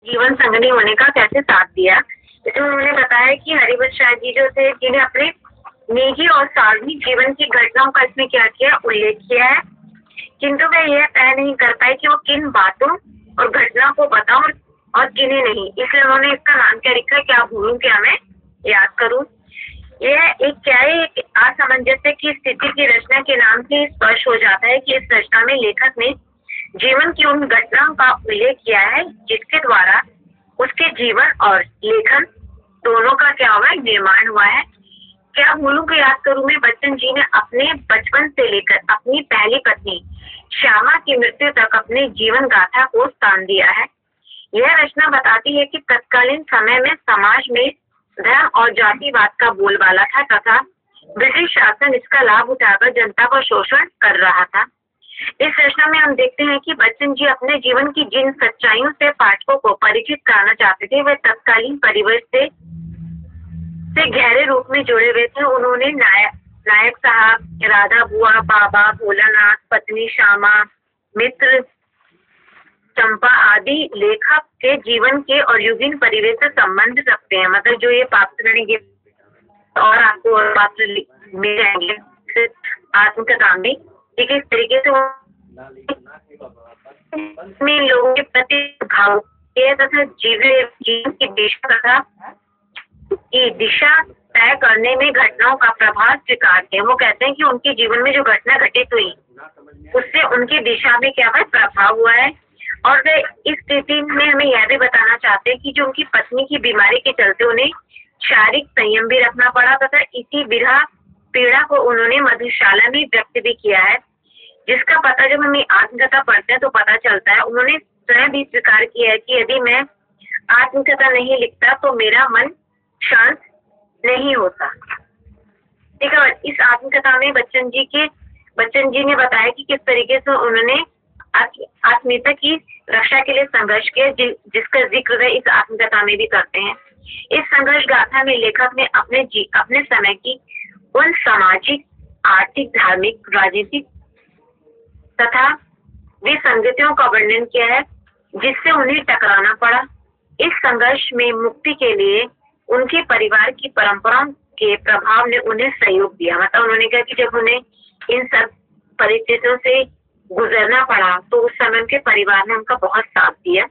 जीवन संगनी होने का कैसे साथ दिया। इसमें उन्होंने बताया कि हरिवंश शाह जी जो थे जिन्हें अपने निजी और सार्वजनिक जीवन की घटनाओं का इसमें क्या किया उल्लेख किया है, किंतु वे यह तय नहीं कर पाए कि वो किन बातों और घटना को बताऊं और किन्हें नहीं। इसलिए उन्होंने इसका नाम क्या लिखा, क्या भूलूं क्या मैं याद करूं। यह एक क्या है, एक असामंजस्य की स्थिति की रचना के नाम से स्पष्ट हो जाता है कि इस रचना में लेखक ने जीवन की उन घटनाओं का उल्लेख किया है जिसके द्वारा उसके जीवन और लेखन दोनों का क्या हुआ है, निर्माण हुआ है। क्या भूलूं कि याद करूं में बच्चन जी ने अपने बचपन से लेकर अपनी पहली पत्नी श्यामा की मृत्यु तक अपने जीवन गाथा को स्थान दिया है। यह रचना बताती है कि तत्कालीन समय में समाज में धर्म और जातिवाद का बोलबाला था तथा ब्रिटिश शासन इसका लाभ उठाकर जनता का शोषण कर रहा था। इस रचना में हम देखते हैं कि बच्चन जी अपने जीवन की जिन सच्चाइयों से पाठकों को परिचित कराना चाहते थे वे तत्कालीन परिवेश से गहरे रूप में जुड़े हुए थे। उन्होंने नायक साहब, राधा बुआ, बाबा भोलानाथ, पत्नी श्यामा, मित्र चंपा आदि लेखक के जीवन के और युगीन परिवेश से संबंध रखते हैं। मतलब जो ये पात्र के और आपको और पात्र मिल जाएंगे आत्मकथा में, ठीक है। इस तरीके से में लोगों के प्रति भाव तथा जीवन की दिशा तय करने में घटनाओं का प्रभाव स्वीकारते हैं। वो कहते हैं कि उनके जीवन में जो घटना घटित हुई उससे उनकी दिशा में क्या है, प्रभाव हुआ है। और वे इस स्थिति में हमें यह भी बताना चाहते हैं कि जो उनकी पत्नी की बीमारी के चलते उन्हें शारीरिक संयम भी रखना पड़ा तथा इसी विरह पीड़ा को उन्होंने मधुशाला में व्यक्त भी किया है, जिसका पता जब हम आत्मकथा पढ़ते हैं तो पता चलता है। उन्होंने स्वयं भी स्वीकार किया है कि यदि मैं आत्मकथा नहीं लिखता तो मेरा मन शांत नहीं होता। ठीक है। इस आत्मकथा में बच्चन जी ने बताया कि किस तरीके से उन्होंने आत्मीयता की रक्षा के लिए संघर्ष किया, जिसका जिक्र इस आत्मकथा में भी करते हैं। इस संघर्ष गाथा में लेखक ने अपने समय की उन सामाजिक, आर्थिक, धार्मिक, राजनीतिक तथा विसंगतियों का वर्णन किया है जिससे उन्हें टकराना पड़ा। इस संघर्ष में मुक्ति के लिए उनके परिवार की परंपराओं के प्रभाव ने उन्हें सहयोग दिया। मतलब उन्होंने कहा कि जब उन्हें इन सब परिस्थितियों से गुजरना पड़ा तो उस समय उनके परिवार ने उनका बहुत साथ दिया।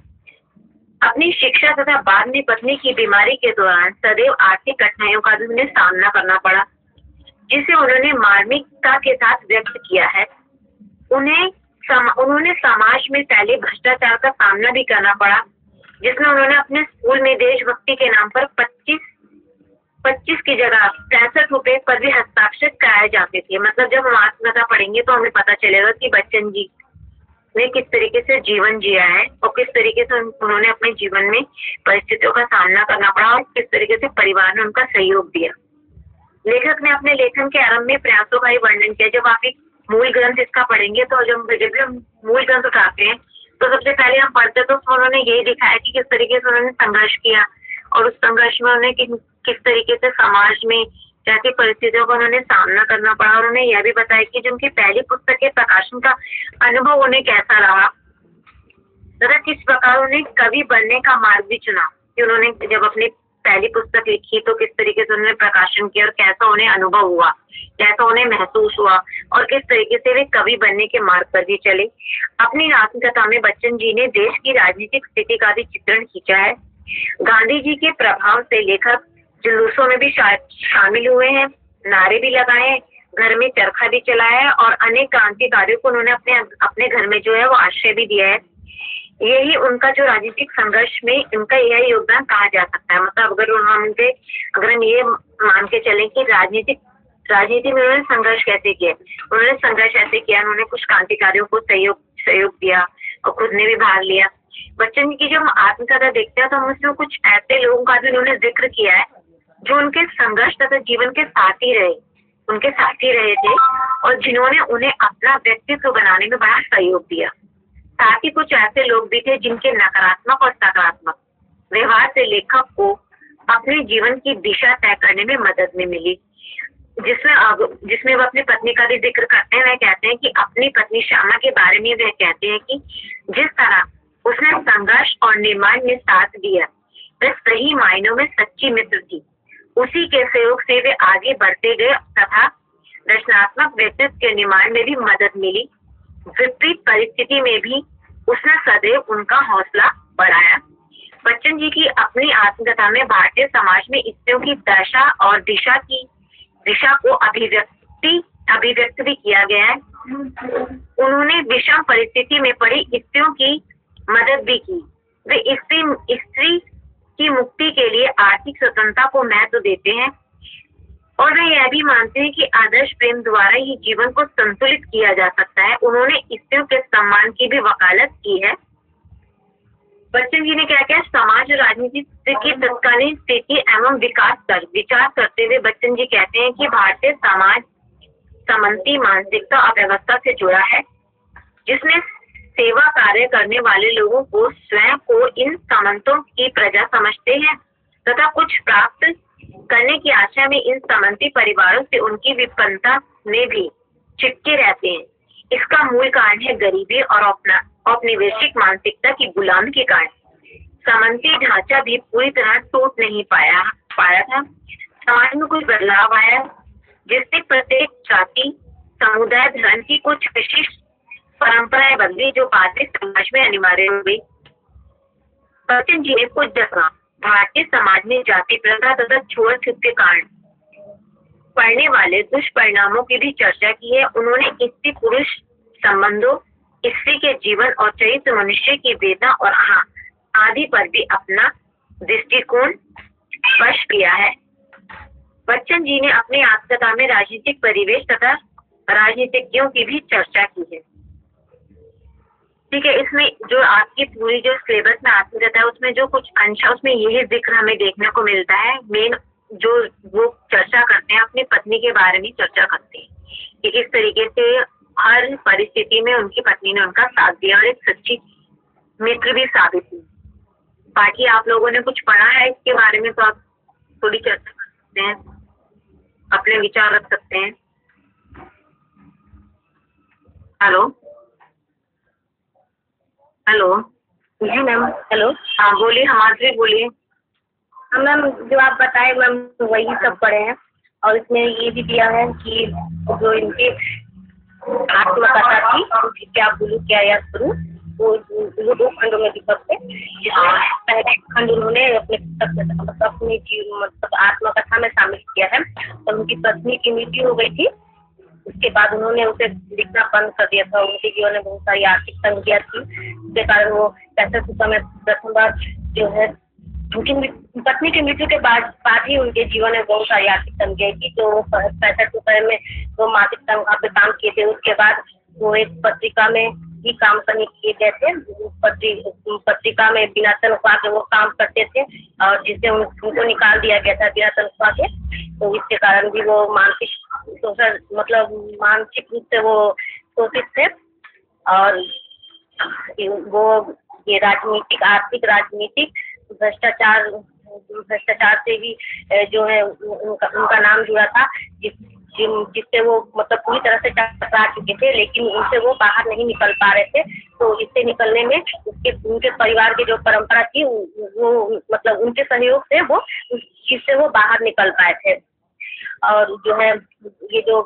अपनी शिक्षा तथा बाद में पत्नी की बीमारी के दौरान सदैव आर्थिक कठिनाइयों का भी उन्हें सामना करना पड़ा, जिसे उन्होंने मार्मिकता के साथ व्यक्त किया है। उन्होंने समाज में फैले भ्रष्टाचार का सामना भी करना पड़ा, जिसमें उन्होंने अपने स्कूल में देशभक्ति के नाम पर 25 की जगह 65 रुपए पर भी हस्ताक्षर कराए जाते थे। मतलब जब हम आत्मकथा पढ़ेंगे तो हमें पता चलेगा कि बच्चन जी ने किस तरीके से जीवन जिया है और किस तरीके से उन्होंने अपने जीवन में परिस्थितियों का सामना करना पड़ा और किस तरीके से परिवार ने उनका सहयोग दिया। लेखक ने अपने लेखन के आरंभ में प्रयासों का ही वर्णन किया। जब आप एक मूल ग्रंथ इसका पढ़ेंगे तो जब भी हम मूल ग्रंथ उठाते हैं तो सबसे पहले हम पढ़ते तो उसमें उन्होंने यही दिखाया कि किस तरीके से उन्होंने संघर्ष किया और उस संघर्ष में उन्हें किस तरीके से समाज में जैसी परिस्थितियों का उन्होंने सामना करना पड़ा। और उन्हें यह भी बताया कि जो उनकी पहली पुस्तक के प्रकाशन का अनुभव उन्हें कैसा रहा तथा किस प्रकार उन्हें कवि बनने का मार्ग भी चुना। कि उन्होंने जब अपनी पहली पुस्तक लिखी तो किस तरीके से उन्होंने प्रकाशन किया और कैसा उन्हें अनुभव हुआ, कैसा उन्हें महसूस हुआ और किस तरीके से वे कवि बनने के मार्ग पर भी चले। अपनी आत्मकथा में बच्चन जी ने देश की राजनीतिक स्थिति का भी चित्रण खींचा है। गांधी जी के प्रभाव से लेखक जुलूसों में भी शामिल हुए हैं, नारे भी लगाए, घर में चरखा भी चलाया है और अनेक क्रांतिकारियों को उन्होंने अपने घर में जो है वो आश्रय भी दिया है। यही उनका जो राजनीतिक संघर्ष में इनका यह योगदान कहा जा सकता है। मतलब अगर हम ये मान के चले कि राजनीति में उन्होंने संघर्ष कैसे किया, उन्होंने संघर्ष ऐसे किया, उन्होंने कुछ क्रांतिकारियों को सहयोग दिया और खुद ने भी भाग लिया। बच्चन की जब हम आत्मकथा देखते हैं तो हम उसमें कुछ ऐसे लोगों का भी उन्होंने जिक्र किया है जो उनके संघर्ष तथा जीवन के उनके साथी रहे थे और जिन्होंने उन्हें अपना व्यक्तित्व बनाने में बड़ा सहयोग दिया। साथ ही कुछ ऐसे लोग भी थे जिनके नकारात्मक और सकारात्मक व्यवहार से लेखक को अपने जीवन की दिशा तय करने में मदद में मिली, जिसमें वो अपनी पत्नी का भी जिक्र करते हैं। वह कहते हैं कि अपनी पत्नी श्यामा के बारे में वह कहते हैं कि जिस तरह उसने संघर्ष और निर्माण में साथ दिया। वह सही मायनों में सच्ची मित्र थी। उसी के सहयोग से वे आगे बढ़ते गए तथा रचनात्मक व्यक्तित्व के निर्माण में भी मदद मिली। विपरीत परिस्थिति में भी उसने सदैव उनका हौसला बढ़ाया। बच्चन जी की अपनी आत्मकथा में भारतीय समाज में स्त्रियों की दशा और दिशा को अभिव्यक्त भी किया गया है। उन्होंने विषम परिस्थिति में पड़ी स्त्रियों की मदद भी की। वे स्त्री की मुक्ति के लिए आर्थिक स्वतंत्रता को महत्व देते हैं और वे यह भी मानते हैं कि आदर्श प्रेम द्वारा ही जीवन को संतुलित किया जा सकता है। उन्होंने स्त्रियों के सम्मान की भी वकालत की है। बच्चन जी ने क्या किया, समाज और राजनीति की तत्कालीन स्थिति एवं विकास पर विचार करते हुए बच्चन जी कहते हैं कि भारतीय समाज समंती मानसिकता और व्यवस्था से जुड़ा है, जिसमें सेवा कार्य करने वाले लोगों को स्वयं को इन सामंतों की प्रजा समझते हैं तथा कुछ प्राप्त करने की आशा में इन सामंती परिवारों से उनकी विपन्नता में भी चिपके रहते हैं। इसका मूल कारण है गरीबी और औपनिवेशिक मानसिकता की गुलामी के कारण सामंती ढांचा भी पूरी तरह टूट नहीं पाया था। समाज में कुछ बदलाव आया जिससे प्रत्येक जाति, समुदाय, धर्म की कुछ विशिष्ट परंपराएं बदली जो भारतीय समाज में अनिवार्य हो गई। बच्चन जी ने कुछ जगह भारतीय समाज में जाति प्रथा तथा छुआछूत के कारण पड़ने वाले दुष्परिणामों की भी चर्चा की है। उन्होंने स्त्री पुरुष संबंधों, स्त्री के जीवन और चरित्र, मनुष्य की वेदना और आदि पर भी अपना दृष्टिकोण स्पष्ट किया है। बच्चन जी ने अपनी आत्मकथा में राजनीतिक परिवेश तथा राजनीतिज्ञों की भी चर्चा की है। ठीक है, इसमें जो आपकी पूरी जो सिलेबस में आत्मकथा है उसमें जो कुछ अंश है उसमें यही जिक्र हमें देखने को मिलता है। मेन जो वो चर्चा करते हैं अपनी पत्नी के बारे में चर्चा करते हैं कि किस तरीके से हर परिस्थिति में उनकी पत्नी ने उनका साथ दिया और एक सच्ची मित्र भी साबित हुई। बाकी आप लोगों ने कुछ पढ़ा है इसके बारे में तो आप थोड़ी चर्चा कर सकते हैं, अपने विचार रख सकते हैं। हेलो जी मैम। हेलो, हाँ बोलिए, हमारे बोलिए। हाँ मैम, जो आप बताए मैम वही सब पढ़े हैं और इसमें ये भी दिया है कि जो इनके आत्मकथा थी उनकी क्या बोलूं क्या याद करूं, वो 2 खंडों में विभक्त है। जिसमें पहले खंड उन्होंने अपने जीवन मतलब आत्मकथा में शामिल किया है और उनकी पत्नी की मृत्यु हो गई थी। उसके बाद उन्होंने उसे लिखना बंद कर दिया था। उनके जीवन में बहुत सारी आर्थिक तंगियां थी, जिसके कारण वो 65 समय प्रथम बार जो है उनकी पत्नी की मृत्यु के बाद ही उनके जीवन में बहुत सारी आर्थिक तंगियां थी। तो 65 रुपए में वो मासिक तनख्वाह पे काम किए थे। उसके बाद वो एक पत्रिका में ही काम करने किए गए थे। पत्रिका में बिना तनख्वाह के वो काम करते थे और जिससे उनको निकाल दिया गया था बिना तनख्वाह के। तो इसके कारण भी वो मानसिक रूप से वो शोषित थे और वो ये आर्थिक राजनीतिक भ्रष्टाचार से भी जो है उनका नाम जुड़ा था, जिससे वो मतलब पूरी तरह से टकरा चुके थे, लेकिन उनसे वो बाहर नहीं निकल पा रहे थे। तो इससे निकलने में उनके परिवार की जो परंपरा थी वो मतलब उनके सहयोग से वो उस चीज से वो बाहर निकल पाए थे। और जो है ये जो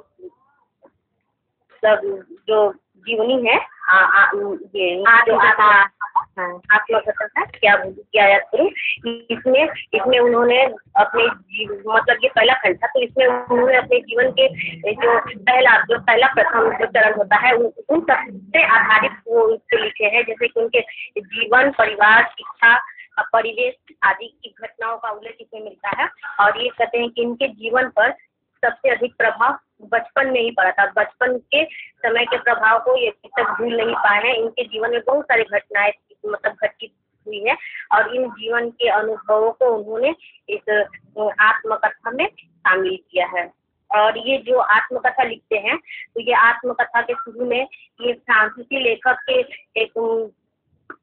जीवनी है ये जो आत्मकथा था क्या याद करूं, इसमें उन्होंने अपने मतलब ये पहला खंड था, तो इसमें उन्होंने अपने जीवन के जो पहला प्रथम जो चरण होता है उन सब से आधारित वो लिखे हैं। जैसे कि उनके जीवन, परिवार, शिक्षा, परिवेश आदि की घटनाओं का उल्लेख इसमें मिलता है। और ये कहते हैं कि इनके जीवन पर सबसे अधिक प्रभाव बचपन में ही पड़ा था। बचपन के समय के प्रभाव को ये अभी तक भूल नहीं पाए हैं। इनके जीवन में बहुत सारी घटनाएं मतलब घटित हुई है और इन जीवन के अनुभवों को उन्होंने इस आत्मकथा में शामिल किया है। और ये जो आत्मकथा लिखते हैं तो ये आत्मकथा के शुरू में ये फ्रांसीसी लेखक के एक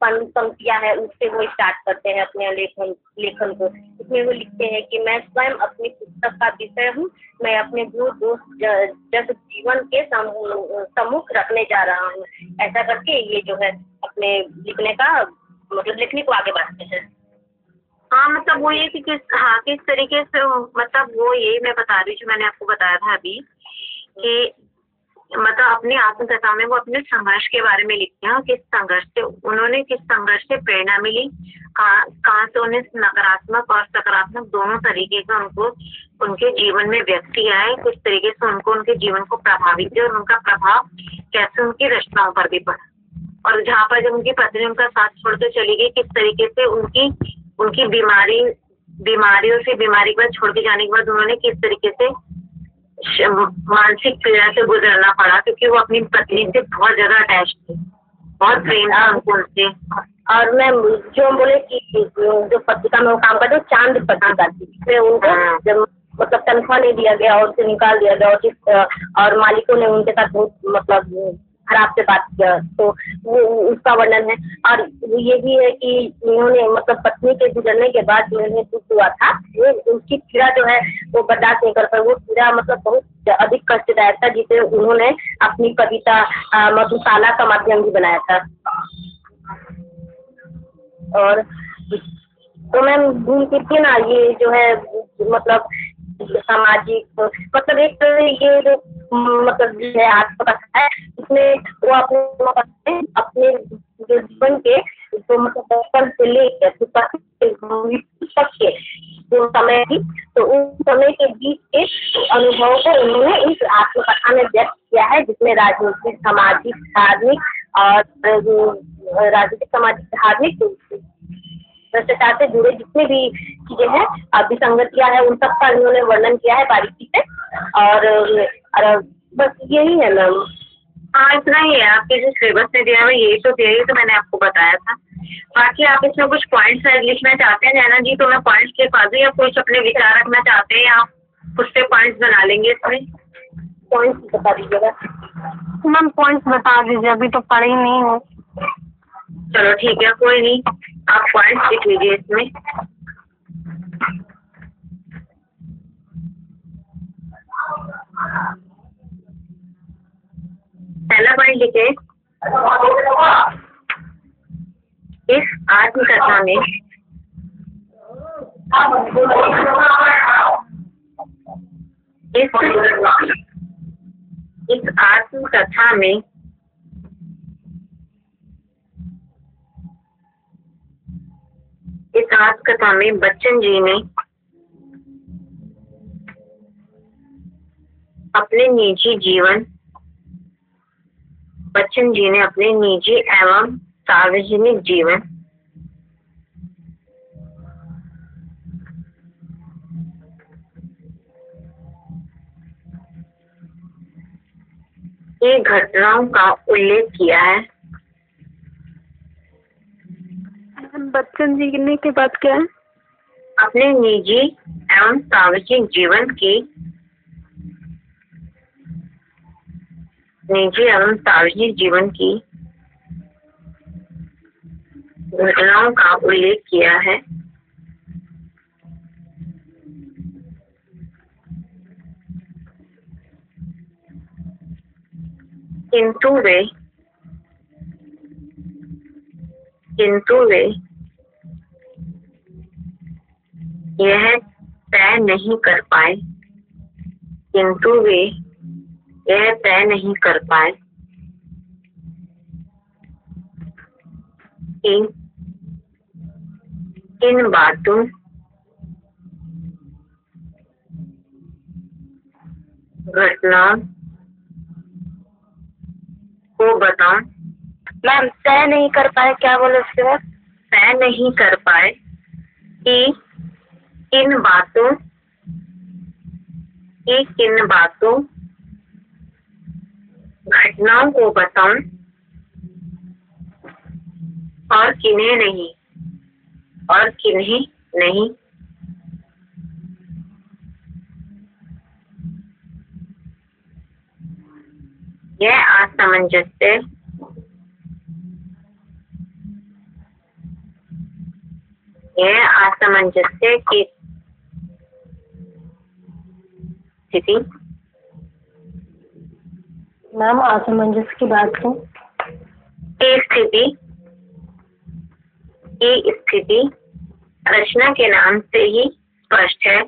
पंक्तियां है, उससे वो स्टार्ट करते हैं अपने लेखन को। इसमें वो लिखते हैं कि मैं स्वयं अपनी पुस्तक का विषय हूँ, मैं अपने दोस्त जब जीवन के सम्मुख रखने जा रहा हूँ। ऐसा करके ये जो है अपने लिखने का मतलब लिखने को आगे बढ़ते हैं। हाँ मतलब वो ये कि किस तरीके से, मतलब वो यही मैं बता रही हूँ जो मैंने आपको बताया था अभी, कि मतलब अपनी आत्मकथा में वो अपने संघर्ष के बारे में लिखते हैं, किस संघर्ष से प्रेरणा मिली, कहाँ से उन्हें नकारात्मक और सकारात्मक दोनों तरीके का उनको उनके जीवन में व्यक्ति आए, किस तरीके से उनको उनके जीवन को प्रभावित किया और उनका प्रभाव कैसे उनकी रचनाओं पर भी पड़ा, और जहाँ पर जब उनकी पत्नी उनका साथ छोड़कर चली गई, किस तरीके से उनकी बीमारियों से बीमारी के बाद छोड़ के जाने के बाद उन्होंने किस तरीके से मानसिक पीड़ा से गुजरना पड़ा, क्योंकि वो अपनी पत्नी से बहुत ज्यादा अटैच थी, बहुत प्रेम था उनको उनसे। और मैम जो हम बोले कि जो पत्रिका में वो काम करते चांद पत्रिका थी, जिसमें उनको जब मतलब तनख्वाह नहीं दिया गया और उसे निकाल दिया गया, और मालिकों ने उनके साथ बहुत मतलब खराब से बात किया, तो वो उसका वर्णन है। और ये भी है कि उन्होंने मतलब पत्नी के गुजरने के बाद जो उन्हें दुख हुआ था, वो उसकी पीड़ा जो है वो बर्दाश्त नहीं कर पाई, वो पीड़ा मतलब बहुत अधिक कष्टदायक था, जिसे उन्होंने अपनी कविता मधुशाला का माध्यम भी बनाया था। और तो मैम घूम फिर के ना ये जो है मतलब सामाजिक मतलब एक ये जो मतलब जो है आत्मकथा है, इसमें वो अपने जो जीवन के जो मतलब बचपन से लेकर तक के जो समय थी, तो उस समय के बीच के अनुभव को उन्होंने इस आत्मकथा में व्यक्त किया है, जिसमें राजनीतिक, सामाजिक, धार्मिक और भ्रष्टाचार से जुड़े जितने भी चीजें हैं, विसंगतियां हैं, उन सब का उन्होंने वर्णन किया है बारीकी से। और बस यही है मैम। हाँ इतना ही है, आपके जो सिलेबस में दिया हुआ यही तो मैंने आपको बताया था। बाकी आप इसमें कुछ पॉइंट्स लिखना चाहते हैं नैना जी, तो मैं पॉइंट्स लिखवा दूँ, या कुछ अपने विचार रखना चाहते हैं, आप खुद से पॉइंट्स बना लेंगे इसमें? पॉइंट्स बता दीजिएगा मैम, पॉइंट्स बता दीजिए, अभी तो पढ़ी नहीं हूँ। चलो ठीक है, कोई नहीं, आप पॉइंट्स लिख लीजिए इसमें। पहला पॉइंट लिखे, इस आत्मकथा में इस आत्मकथा में बच्चन जी ने अपने निजी एवं सार्वजनिक जीवन की घटनाओं का उल्लेख किया है। बच्चन जी ने के बाद क्या है? अपने निजी एवं सार्वजनिक जीवन की घटनाओं का उल्लेख किया है। किंतु वे यह तय नहीं कर पाए कि इन बातों घटनाओं को बताऊं। मैम तय नहीं कर पाए, क्या बोले उसके बाद? तय नहीं कर पाए कि किन बातों घटनाओं को बताऊं और किन्हें नहीं। यह असमंजस्य की स्थिति। मैम असमंजस की बात है। स्थिति की स्थिति रचना के नाम से ही स्पष्ट है।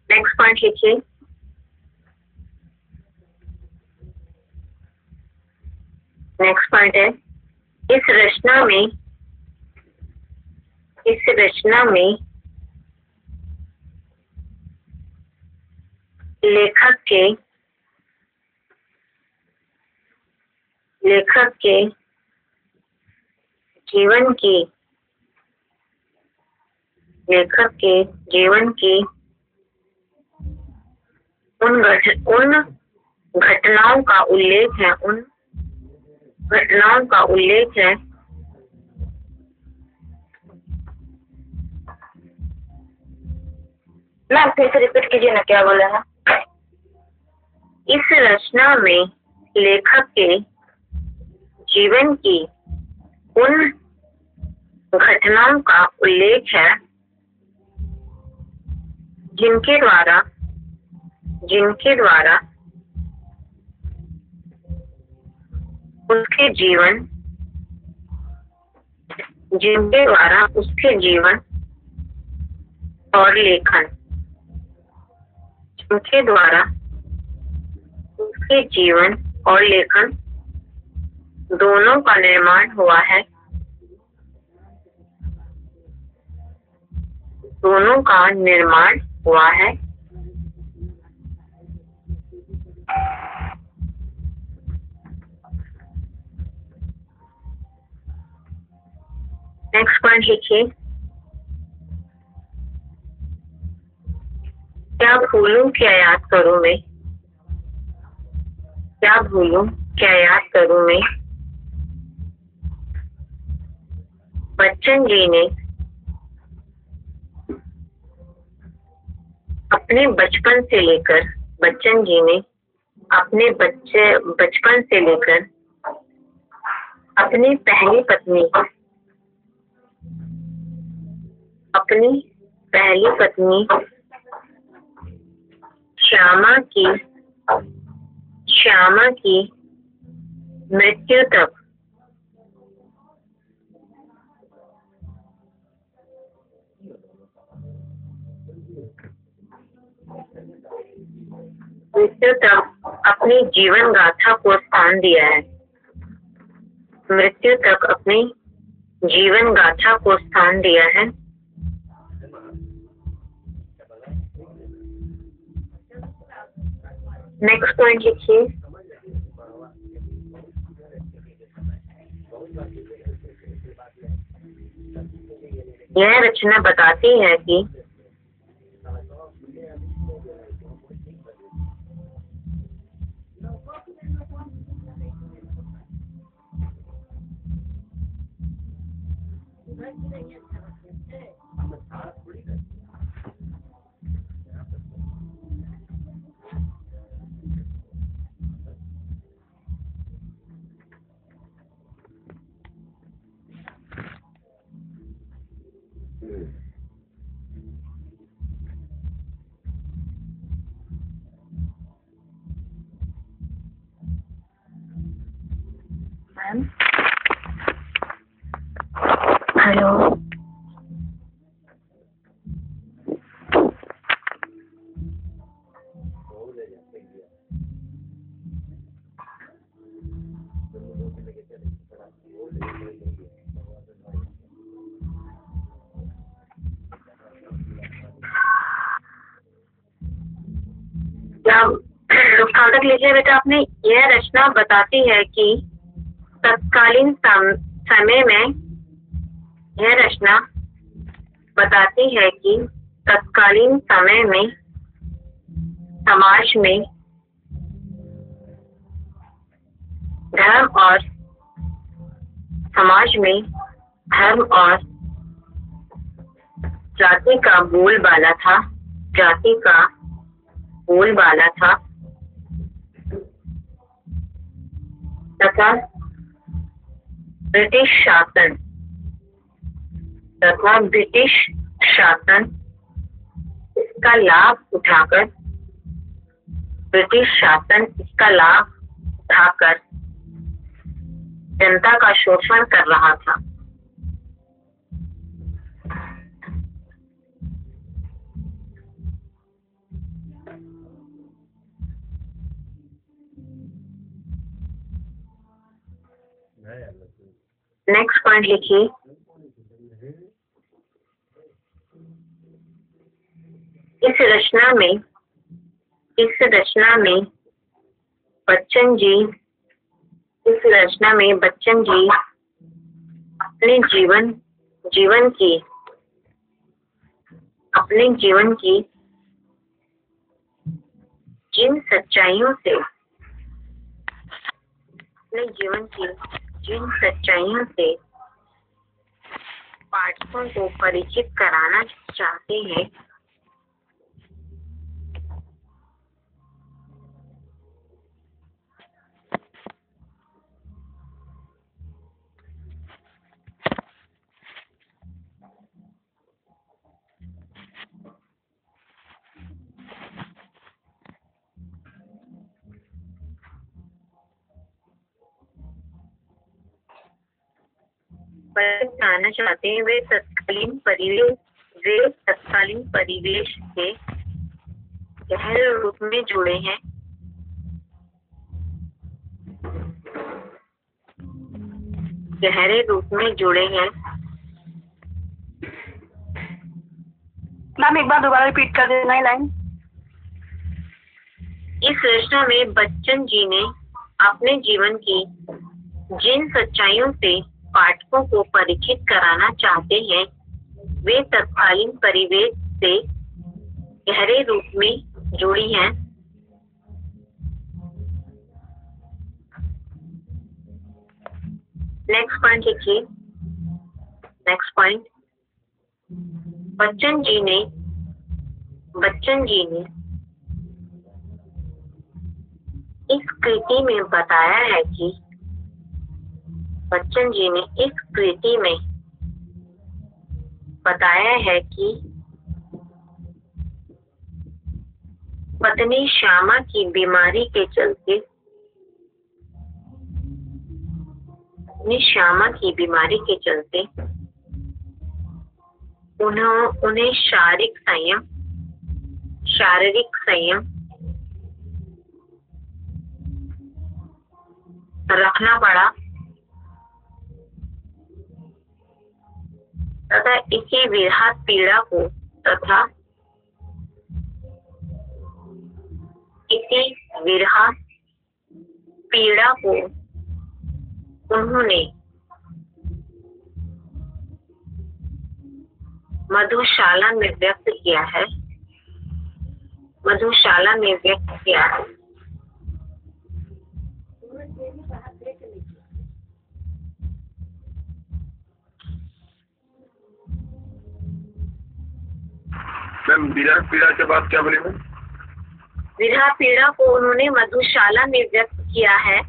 नेक्स्ट पॉइंट लिखिए। नेक्स्ट पॉइंट है, इस रचना में लेखक के जीवन की उन घटनाओं का उल्लेख है मैम फिर से रिपीट कीजिए ना, क्या बोला ना। इस रचना में लेखक के जीवन की उन घटनाओं का उल्लेख है जिनके द्वारा उसके जीवन और लेखन दोनों का निर्माण हुआ है। नेक्स्ट पॉइंट लिखिए। क्या भूलूं क्या याद करूं मैं, बच्चन जी ने अपने बचपन से लेकर अपनी पहली पत्नी श्यामा की मृत्यु तक अपनी जीवन गाथा को स्थान दिया है। नेक्स्ट पॉइंट लिखिए। यह रचना बताती है कि हेलो, कहाँ तक लिखे बेटा आपने? यह रचना बताती है कि तत्कालीन समय में समाज में धर्म और जाति का बोलबाला था तथा ब्रिटिश शासन इसका लाभ उठाकर ब्रिटिश शासन इसका लाभ उठाकर जनता का शोषण कर रहा था। नेक्स्ट पॉइंट लिखिए। इस रचना में बच्चन जी अपने जीवन की जिन सच्चाइयों से पाठकों को परिचित कराना चाहते हैं, वे तत्कालीन परिवेश से गहरे रूप में जुड़े हैं। मैम एक बार दोबारा रिपीट कर देना ये लाइन। इस रचना में बच्चन जी ने अपने जीवन की जिन सच्चाइयों से पाठकों को परिचित कराना चाहते हैं, वे तत्कालीन परिवेश से गहरे रूप में जुड़ी हैं। नेक्स्ट पॉइंट लिखिए। नेक्स्ट पॉइंट, बच्चन जी ने इस कृति में बताया है कि पत्नी श्यामा की बीमारी के चलते उन्हें शारीरिक संयम रखना पड़ा तथा इसी विरह पीड़ा को उन्होंने मधुशाला में व्यक्त किया है। मैम विरह पीड़ा के बाद क्या बोले मैम? विरह पीड़ा को उन्होंने मधुशाला में व्यक्त किया है,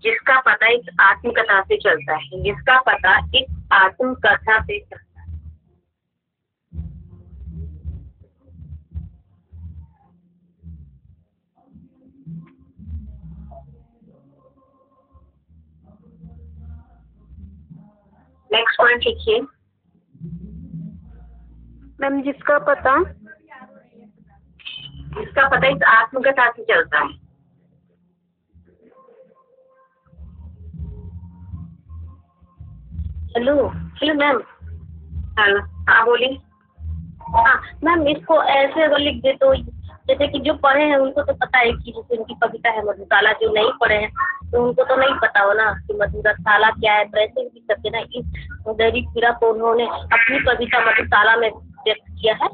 जिसका पता इस आत्मकथा से चलता है। नेक्स्ट पॉइंट लिखिए। मैम जिसका पता इस आत्मकथा से चलता है। Hello ma'am. हेलो, हाँ बोलिए। हाँ मैम, इसको ऐसे अगर लिख दे तो जैसे कि जो पढ़े हैं उनको तो पता है कि जैसे उनकी कविता है मधुशाला, जो नहीं पढ़े हैं तो उनको तो नहीं पता हो ना कि मधुशाला क्या है। तो ऐसे भी सकते ना, इस दैनिक पीड़ा को उन्होंने अपनी कविता मधुशाला में व्यक्त किया है।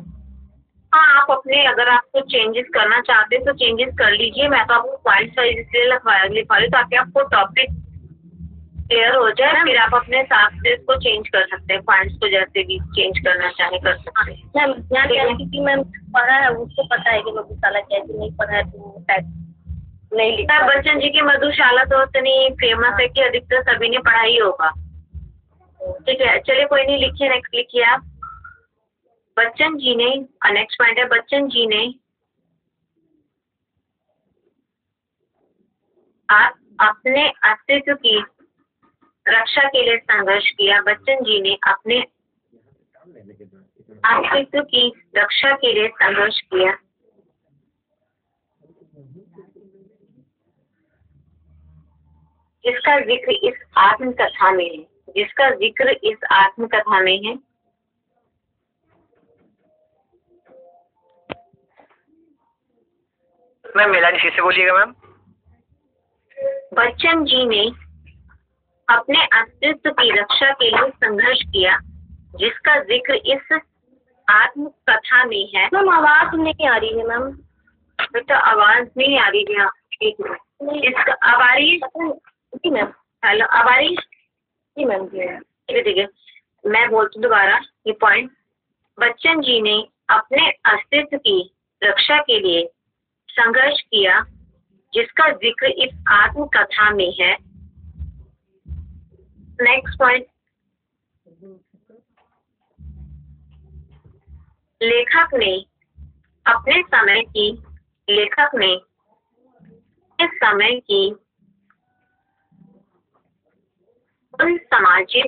हाँ, आप अपने अगर आपको चेंजेस करना चाहते हैं तो चेंजेस कर लीजिए। मैं तो आपको पॉइंट्स वाइज इसलिए लिखा रही हूँ ताकि आपको टॉपिक क्लियर हो जाए। फिर आप अपने हिसाब से इसको चेंज कर सकते हैं, पॉइंट्स को जैसे भी चेंज करना चाहे कर सकते हैं। मैम ध्यान दें, क्योंकि मैम पढ़ा है उसको पता है कि मधुशाला क्या है, नहीं पढ़ा है तो शायद नहीं लिखा। बच्चन जी की मधुशाला तो इतनी फेमस है कि अधिकतर सभी ने पढ़ा ही होगा। ठीक है, चलिए कोई नहीं, लिखिए, नेक्स्ट लिखिए आप। बच्चन जी ने, नेक्स्ट पॉइंट है, बच्चन जी ने आप अपने अस्तित्व की रक्षा के लिए संघर्ष किया। बच्चन जी ने अपने अस्तित्व की रक्षा के लिए संघर्ष किया। जिसका जिक्र इस आत्मकथा में है, जिसका जिक्र इस आत्मकथा में है। मैम मिला फिर से बोलिएगा मैम। बच्चन जी ने अपने अस्तित्व की रक्षा के लिए संघर्ष किया, जिसका जिक्र इस आत्मकथा में है। मैम आवाज नहीं आ रही है मैम। बेटा आवाज नहीं आ रही है, एक मिनट, इसका अब आ रही है? जी मैम। हेलो, अब आ रही है? जी मैम। जी ठीक है, ठीक है, मैं बोलती दोबारा ये पॉइंट। बच्चन जी ने अपने अस्तित्व की रक्षा के लिए संघर्ष किया, जिसका जिक्र इस आत्मकथा में है। नेक्स्ट पॉइंट, लेखक ने अपने समय की, लेखक ने इस समय की उन सामाजिक,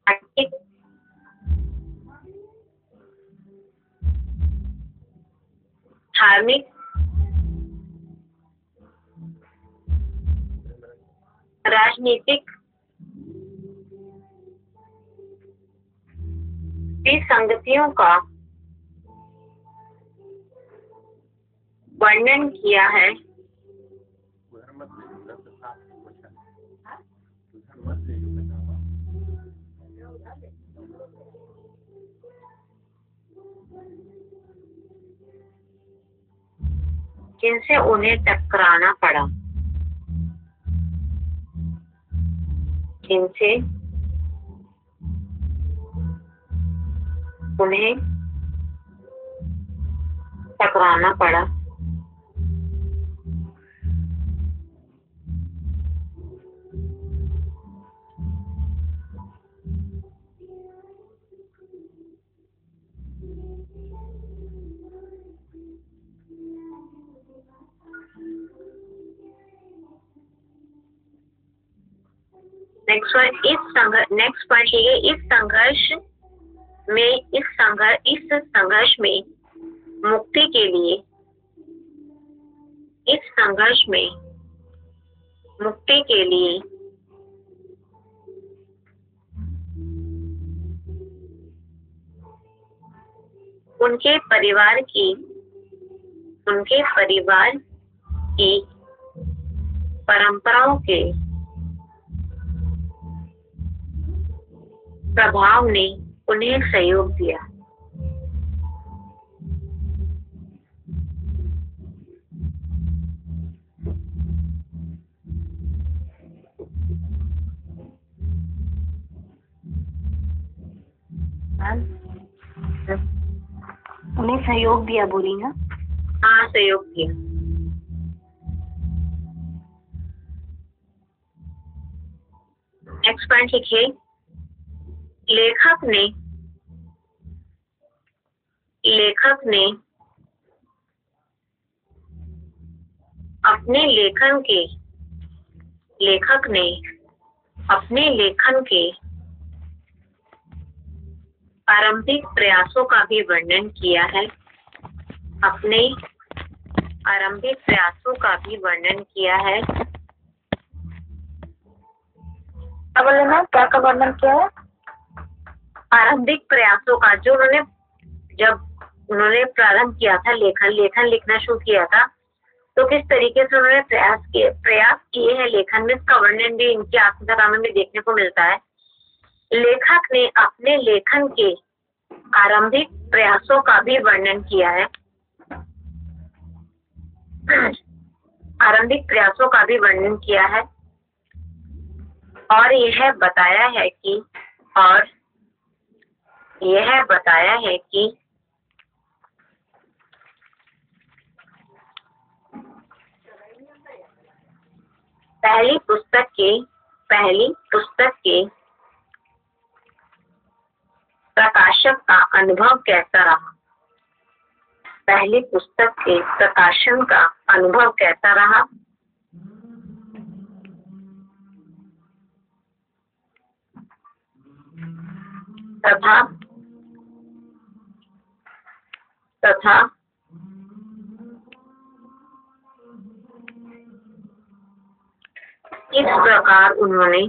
आर्थिक, धार्मिक, राजनीतिक विसंगतियों का वर्णन किया है। जिनसे उन्हें टकराना पड़ा, जिनसे उन्हें टकराना पड़ा। नेक्स्ट पॉइंट ये, इस संघर्ष में मुक्ति के लिए, इस संघर्ष में मुक्ति के लिए उनके परिवार की परंपराओं के प्रभाव ने उन्हें सहयोग दिया। उन्हें सहयोग दिया बोली ना? हाँ, सहयोग दिया। नेक्स्ट पॉइंट लिखिए, लेखक ने अपने लेखन के आरंभिक प्रयासों का भी वर्णन किया है। अपने आरंभिक प्रयासों का भी वर्णन किया है। क्या बोले मैम? क्या का वर्णन किया है? आरंभिक प्रयासों का, जो जब उन्होंने प्रारंभ किया था, लेखन लिखना शुरू किया था, तो किस तरीके से उन्होंने प्रयास किए हैं लेखन में, इसका वर्णन भी इनकी आत्मकथा में देखने को मिलता है। लेखक ने अपने लेखन के आरंभिक प्रयासों का भी वर्णन किया है। आरंभिक प्रयासों का भी वर्णन किया है और यह बताया है कि पहली पुस्तक के प्रकाशक का अनुभव कैसा रहा? पहली पुस्तक के प्रकाशन का अनुभव कैसा रहा? तथा किस प्रकार उन्होंने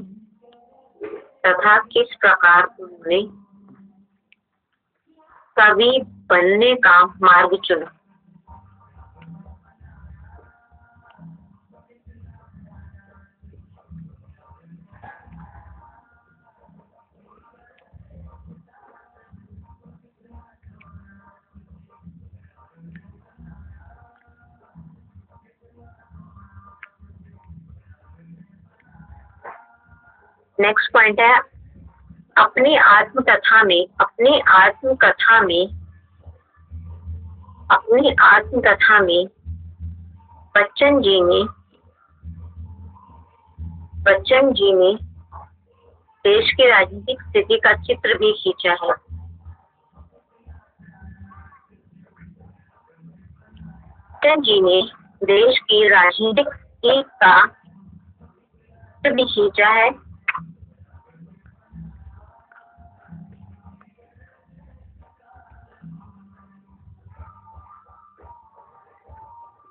कवि बनने का मार्ग चुना? नेक्स्ट पॉइंट है, अपनी आत्मकथा में बच्चन जी ने देश की राजनीतिक स्थिति का चित्र भी खींचा है। बच्चन जी ने देश की राजनीतिक स्थिति का चित्र भी खींचा है।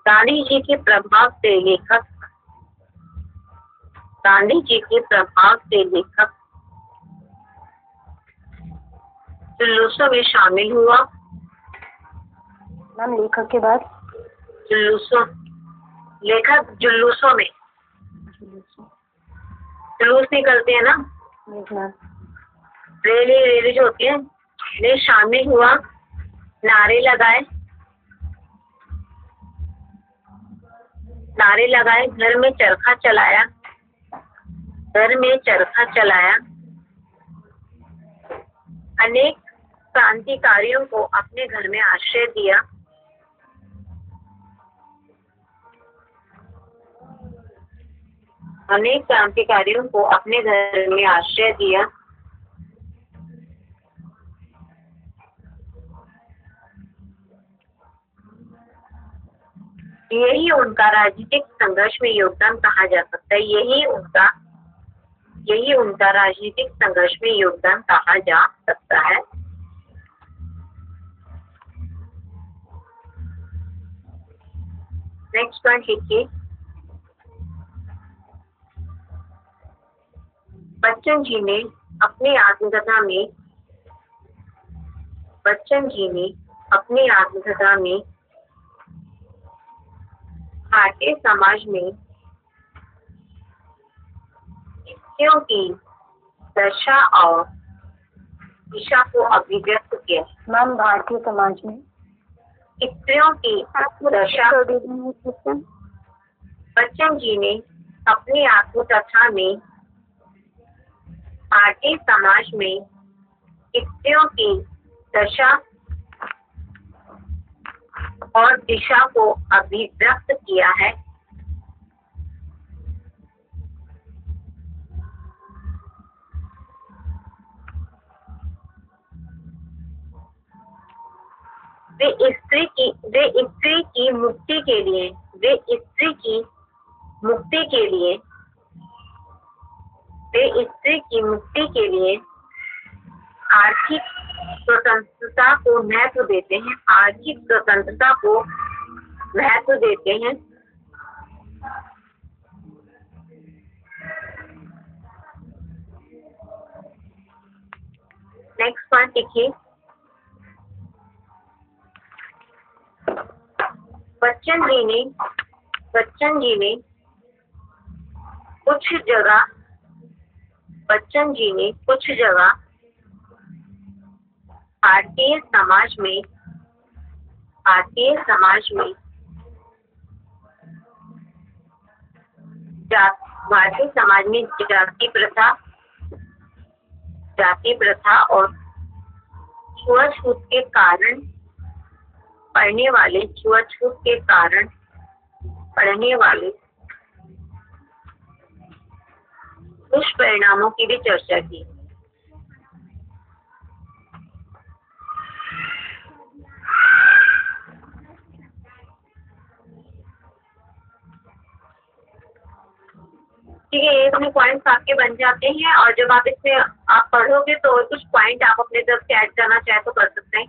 गांधी जी के प्रभाव से लेखक जुलूसों में शामिल हुआ। मैम लेखक के बाद लेखक जुलूसों में जुलूस निकलते हैं ना, रैली जो होती है, में शामिल हुआ, नारे लगाए, घर में चरखा चलाया, अनेक क्रांतिकारियों को अपने घर में आश्रय दिया। यही उनका राजनीतिक संघर्ष में योगदान कहा जा सकता है। यही उनका राजनीतिक संघर्ष में योगदान कहा जा सकता है। नेक्स्ट पॉइंट लिखिए, बच्चन जी ने अपनी आत्मकथा में भारतीय समाज में स्त्रियों की दशा और दिशा को अभिव्यक्त किया। मैम भारतीय समाज में स्त्रियों की दशा, बच्चन जी ने अपनी आत्मकथा में भारतीय समाज में स्त्रियों की दशा और दिशा को अभिव्यक्त किया है। वे स्त्री की मुक्ति के लिए आर्थिक स्वतंत्रता को महत्व देते हैं। नेक्स्ट पॉइंट लिखिए, बच्चन जी ने कुछ जगह भारतीय समाज में जाति प्रथा और छुआछूत के कारण पढ़ने वाले दुष्परिणामों की भी चर्चा की। ठीक है, ये अपने पॉइंट्स आपके बन जाते हैं और जब आप इसमें आप पढ़ोगे तो कुछ पॉइंट आप अपने तरफ से ऐड करना चाहे तो कर सकते हैं,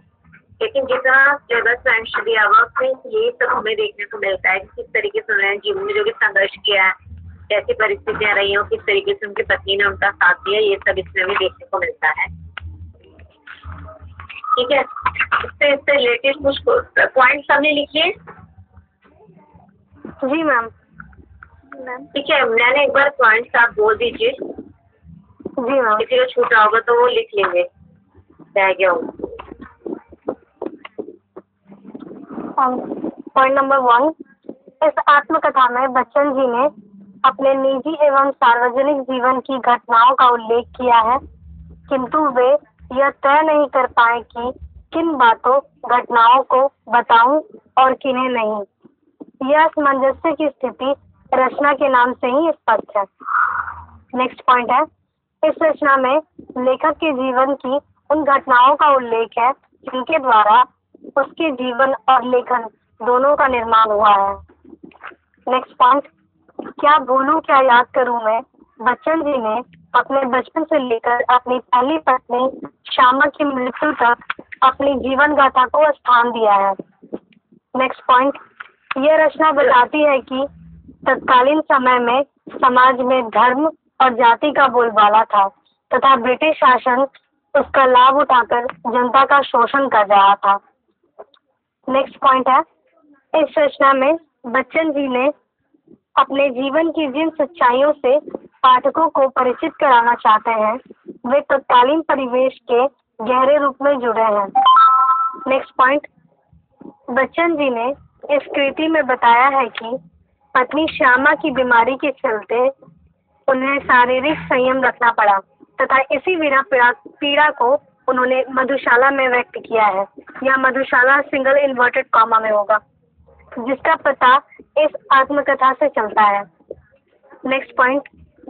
लेकिन जितना सिलेबस में दिया हुआ उसमें ये सब हमें देखने को मिलता है कि किस तरीके से उन्होंने जीवन में जो भी संघर्ष किया है, कैसी परिस्थितियां रही हो, किस तरीके से उनकी पत्नी ने उनका साथ दिया, ये सब इसमें भी देखने को मिलता है। ठीक है, इससे रिलेटेड कुछ पॉइंट सबने लिख लिए? जी मैम। ठीक है, मैंने एक बार पॉइंट्स आप बोल दीजिए, जी मैम। किसी को छूटा होगा तो वो लिख लेंगे, रह गया हो। पॉइंट नंबर 1, इस आत्मकथा में बच्चन जी ने अपने निजी एवं सार्वजनिक जीवन की घटनाओं का उल्लेख किया है, किंतु वे यह तय नहीं कर पाए कि किन बातों घटनाओं को बताऊं और किन्हें नहीं। यह सामंजस्य की स्थिति रचना के नाम से ही स्पष्ट है। नेक्स्ट पॉइंट है, इस रचना में लेखक के जीवन की उन घटनाओं का उल्लेख है जिनके द्वारा उसके जीवन और लेखन दोनों का निर्माण हुआ है। नेक्स्ट पॉइंट, क्या भूलूं क्या याद करूं मैं, बच्चन जी ने अपने बचपन से लेकर अपनी पहली पत्नी श्यामा की मृत्यु तक अपनी जीवन गाथा को स्थान दिया है। नेक्स्ट पॉइंट, यह रचना बताती है कि तत्कालीन समय में समाज में धर्म और जाति का बोलबाला था तथा ब्रिटिश शासन उसका लाभ उठाकर जनता का शोषण कर रहा था। नेक्स्ट पॉइंट है, इस रचना में बच्चन जी ने अपने जीवन की जिन सच्चाइयों से पाठकों को परिचित कराना चाहते हैं वे तत्कालीन परिवेश के गहरे रूप में जुड़े हैं। नेक्स्ट पॉइंट, बच्चन जी ने इस कृति में बताया है कि पत्नी श्यामा की बीमारी के चलते उन्हें शारीरिक संयम रखना पड़ा तथा इसी पीड़ा को उन्होंने मधुशाला में व्यक्त किया है। यह मधुशाला सिंगल इन्वर्टेड कॉमा में होगा, जिसका पता इस आत्मकथा से चलता है। नेक्स्ट पॉइंट,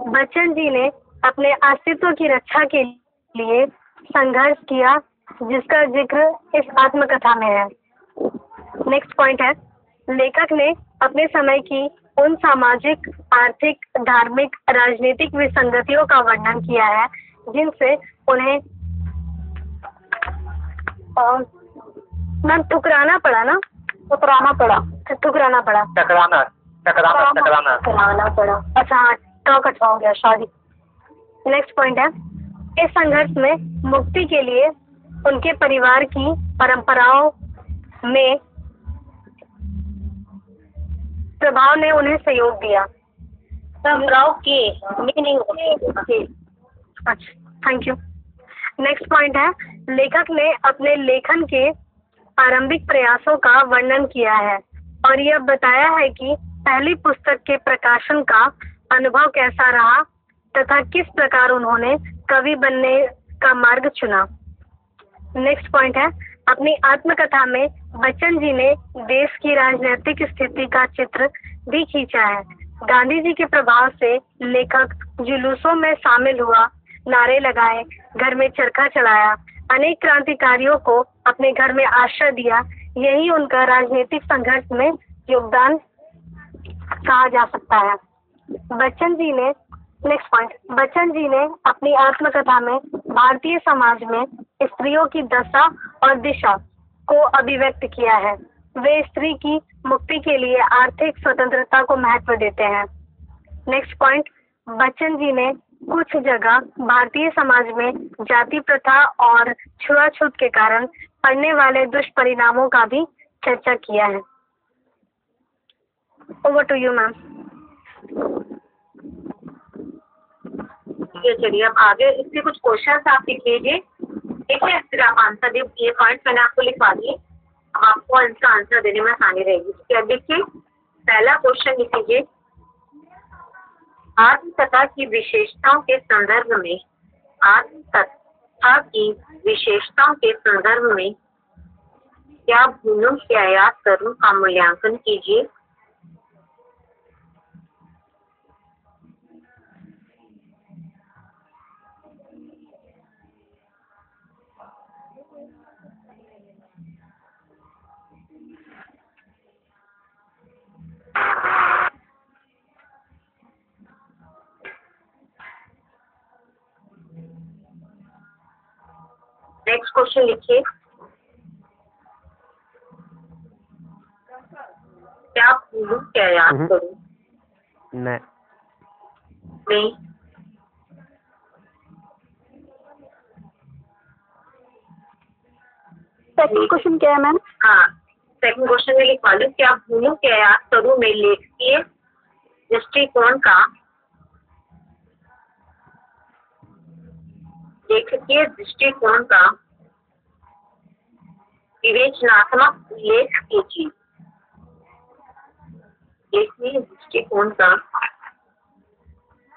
बच्चन जी ने अपने अस्तित्व की रक्षा के लिए संघर्ष किया जिसका जिक्र इस आत्मकथा में है। नेक्स्ट पॉइंट है, लेखक ने अपने समय की उन सामाजिक, आर्थिक, धार्मिक, राजनीतिक विसंगतियों का वर्णन किया है जिनसे उन्हें मैम ठुकराना पड़ा। अच्छा हाँ, टॉक अच्छा हो गया, सॉरी। नेक्स्ट पॉइंट है, इस संघर्ष में मुक्ति के लिए उनके परिवार की परंपराओं में प्रभाव ने उन्हें सहयोग दिया। परंपराओं के मीनिंग। अच्छा, थैंक यू। नेक्स्ट पॉइंट है, लेखक ने अपने लेखन के आरंभिक प्रयासों का वर्णन किया है और यह बताया है कि पहली पुस्तक के प्रकाशन का अनुभव कैसा रहा तथा किस प्रकार उन्होंने कवि बनने का मार्ग चुना। नेक्स्ट पॉइंट है, अपनी आत्मकथा में बच्चन जी ने देश की राजनीतिक स्थिति का चित्र भी खींचा है। गांधी जी के प्रभाव से लेखक जुलूसों में शामिल हुआ, नारे लगाए, घर में चरखा चलाया, अनेक क्रांतिकारियों को अपने घर में आश्रय दिया। यही उनका राजनीतिक संघर्ष में योगदान कहा जा सकता है। बच्चन जी ने नेक्स्ट पॉइंट, बच्चन जी ने अपनी आत्मकथा में भारतीय समाज में स्त्रियों की दशा और दिशा को अभिव्यक्त किया है। वे स्त्री की मुक्ति के लिए आर्थिक स्वतंत्रता को महत्व देते हैं। नेक्स्ट पॉइंट, बच्चन जी ने कुछ जगह भारतीय समाज में जाति प्रथा और छुआछूत के कारण पड़ने वाले दुष्परिणामों का भी चर्चा किया है। Over to you ma'am. ये चलिए, अब आगे इसके कुछ क्वेश्चंस आप लिख लीजिए, ठीक है, फिर आप आंसर दे। ये पॉइंट्स मैंने आपको लिखवा दिए, अब आपको इनका आंसर देने में आसानी रहेगी। ठीक है, देखिए पहला क्वेश्चन लिख लीजिए, आत्मकथा की विशेषताओं के संदर्भ में, आत्मकथा की विशेषताओं के संदर्भ में क्या भूलूं क्या याद करूं का मूल्यांकन कीजिए। नेक्स्ट क्वेश्चन लिखिए। क्या भूलूं क्या याद करूं? नहीं। मैं सेकंड क्वेश्चन क्या है मैम? हाँ, सेकंड क्वेश्चन में लिखवा लो। क्या भूलूं क्या याद करूं मैं लेखकीय दृष्टिकोण का विवेचनात्मक उल्लेख कीजिए। लेखकीय दृष्टिकोण का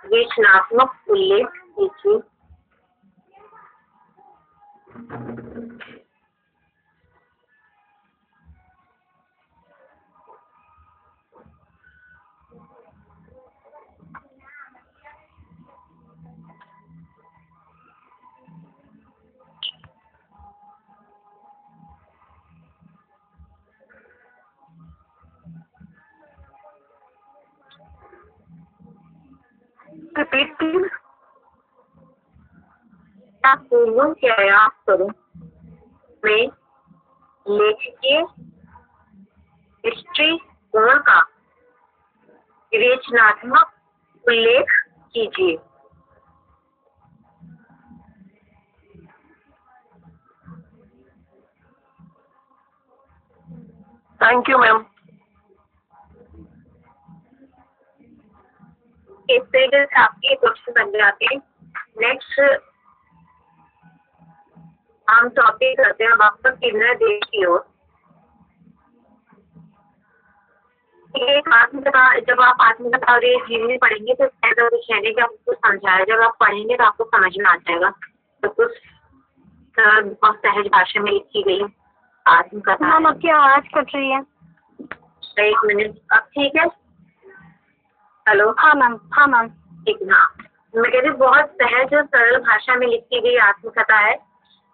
विवेचनात्मक उल्लेख कीजिए। Repeat please. क्या भूलूं क्या याद करूं मैं लेखकीय दृष्टिकोण का विवेचनात्मक उल्लेख कीजिए। Thank you ma'am. इस तरीके से आपके क्वेश्चन बन जाते हैं। नेक्स्ट हम टॉपिक करते हैं वापस किन्नर देश की ओर। एक आत्मकथा, जब आप आत्मकथा और ये जीवनी पढ़ेंगे तो ऐसा कुछ है नहीं कि आपको समझाया। जब आप पढ़ेंगे तो आपको समझ में आ जाएगा। तो कुछ बहुत सहज भाषा में लिखी गई आत्मकथा। मैम आपकी आवाज कट रही है। एक मिनट, अब ठीक है? हेलो। हाँ मैम, हाँ मैम। ठीक ना, मैं कह रही हूँ बहुत सहज और सरल भाषा में लिखी गई आत्मकथा है।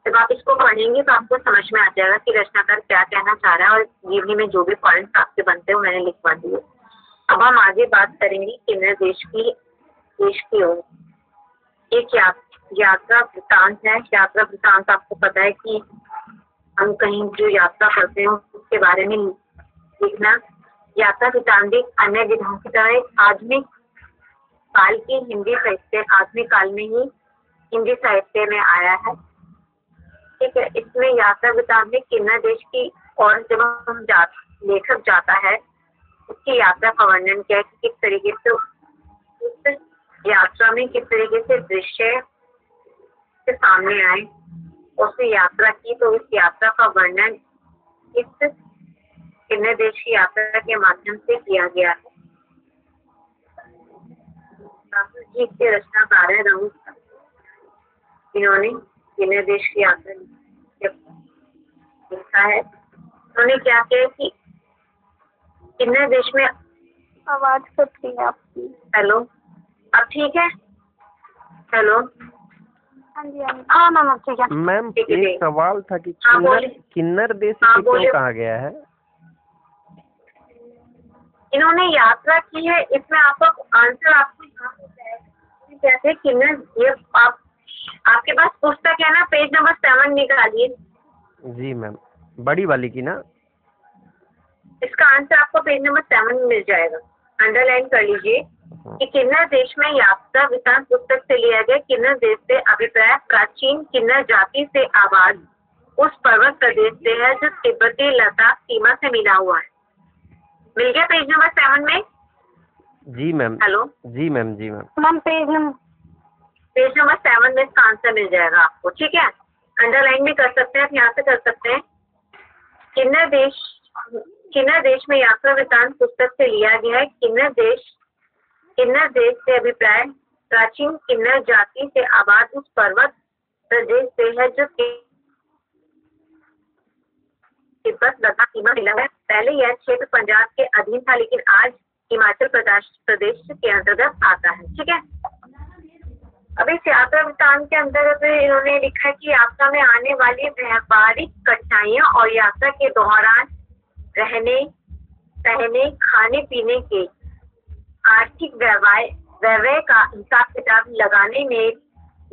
जब आप इसको पढ़ेंगे तो आपको समझ में आ जाएगा कि रचनाकार क्या कहना चाह रहा है और जीवनी में जो भी पॉइंट्स आपके बनते हैं वो मैंने लिखवा दिए। अब हम आगे बात करेंगे किन्नर देश की ओर। एक यात्रा वृत्तांत है। यात्रा वृत्तांत आपको पता है कि हम कहीं जो यात्रा करते हैं उसके बारे में लिखना। यात्रा वृत्तांत अन्य विधाओं की तरह आधुनिक काल की आधुनिक काल में ही हिंदी साहित्य में आया है। ठीक है, इसमें यात्रा वृत्तांत में किन्नर देश की और जब हम लेखक जाता है उसकी यात्रा का वर्णन किया कि किस तरीके से उस यात्रा में किस तरीके से दृश्य के सामने आए, उसने यात्रा की। तो इस यात्रा का वर्णन इस किन्नर देश की यात्रा के माध्यम से किया गया है। राहुल जी के रचनाकार है रघु, इन्होंने किन्नर देश की यात्रा लिखा है। उन्होंने क्या किया कि किन्नर देश में आवाज कट रही है आपकी। हेलो, अब ठीक है? हेलो। हाँ जी, हाँ मैम अब ठीक है। मैम ठीक है। एक सवाल था कि हाँ, बोलिए। किन्नर देश हाँ, से क्यों बोलिए। कहा गया है? इन्होंने यात्रा की है, इसमें आपका आंसर आपको यहाँ पे जाएगा। जैसे किन्नर, ये आपके पास पुस्तक है ना, पेज नंबर 7 निकालिए। जी मैम, बड़ी वाली की ना? इसका आंसर आपको पेज नंबर 7 में मिल जाएगा। अंडरलाइन कर लीजिए कि किन्नर देश में यात्रा वृत्तांत पुस्तक से लिया गया। किन्नर देश से अभिप्राय प्राचीन किन्नर जाति से आबाद उस पर्वत प्रदेश से है जो तिब्बती लद्दाख सीमा से मिला हुआ है। मिल गया पेज नंबर 7 में? जी मैम। हेलो। जी मैम, जी मैम। मैम पेज नंबर 7 में इसका आंसर मिल जाएगा आपको। ठीक है, अंडरलाइन भी कर सकते हैं, यहाँ से कर सकते हैं। किन्नर देश में यात्रा वृत्तांत पुस्तक से लिया गया है। किन्नर देश से अभिप्राय प्राचीन किन्नर जाति से आबाद उस पर्वत प्रदेश से है जो तिब्बत लद्दाख सीमा मिला है। पहले यह क्षेत्र पंजाब के अधीन था लेकिन आज हिमाचल प्रदेश के अंतर्गत आता है। ठीक है, अब इस यात्रा वृत्तांत के अंतर्गत इन्होंने लिखा है कि यात्रा में आने वाली व्यावहारिक कठिनाइयां और यात्रा के दौरान रहने सहने खाने पीने के आर्थिक व्यय का हिसाब किताब लगाने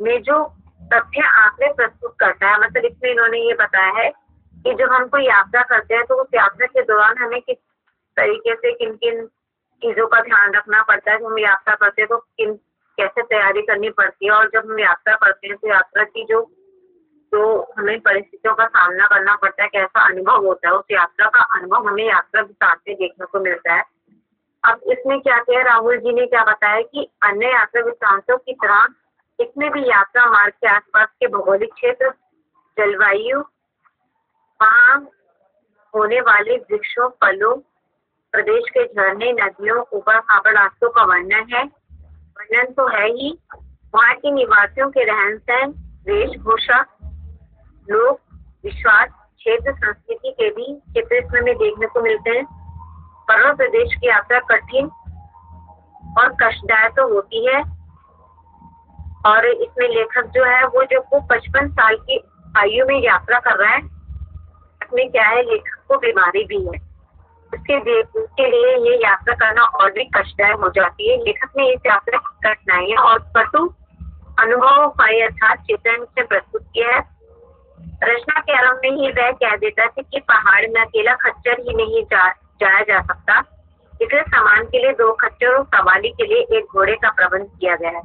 में जो तथ्य आंकड़े प्रस्तुत करता है। मतलब इसमें इन्होंने ये बताया है कि जब हम कोई यात्रा करते हैं तो उस यात्रा के दौरान हमें किस तरीके से किन किन चीजों का ध्यान रखना पड़ता है। जब हम यात्रा करते हैं तो कैसे तैयारी करनी पड़ती है, और जब हम यात्रा करते हैं तो यात्रा की जो हमें परिस्थितियों का सामना करना पड़ता है, कैसा अनुभव होता है, उस यात्रा का अनुभव हमें यात्रा वृत्तांत में देखने को मिलता है। अब इसमें क्या किया राहुल जी ने क्या बताया कि अन्य यात्रा वृत्तांतों की तरह इसमें भी यात्रा मार्ग के आसपास के भौगोलिक क्षेत्र, जलवायु, वहाँ होने वाले वृक्षों, फलों, प्रदेश के झरने, नदियों, ऊपर खाबड़ रास्तों का वर्णन तो है ही, वहाँ के निवासियों के रहन सहन, वेशभूषा, लोक विश्वास, क्षेत्र, संस्कृति के भी चित्र इसमें हमें देखने को मिलते हैं। पर्वत प्रदेश की यात्रा कठिन और कष्टदायक तो होती है, और इसमें लेखक जो है वो 55 साल की आयु में यात्रा कर रहा है। इसमें क्या है, लेखक को बीमारी भी है, उसके लिए ये यात्रा करना और भी कष्टदायक हो जाती है। लेखक ने इस यात्रा की कठिनाइयां और कटु अनुभवों का यथार्थ चित्रण से प्रस्तुत किया है। रचना के आरंभ में ही वह कह देता है कि पहाड़ में अकेला खच्चर ही नहीं जाया जा सकता, इसलिए सामान के लिए 2 खच्चर और सवारी के लिए 1 घोड़े का प्रबंध किया गया है।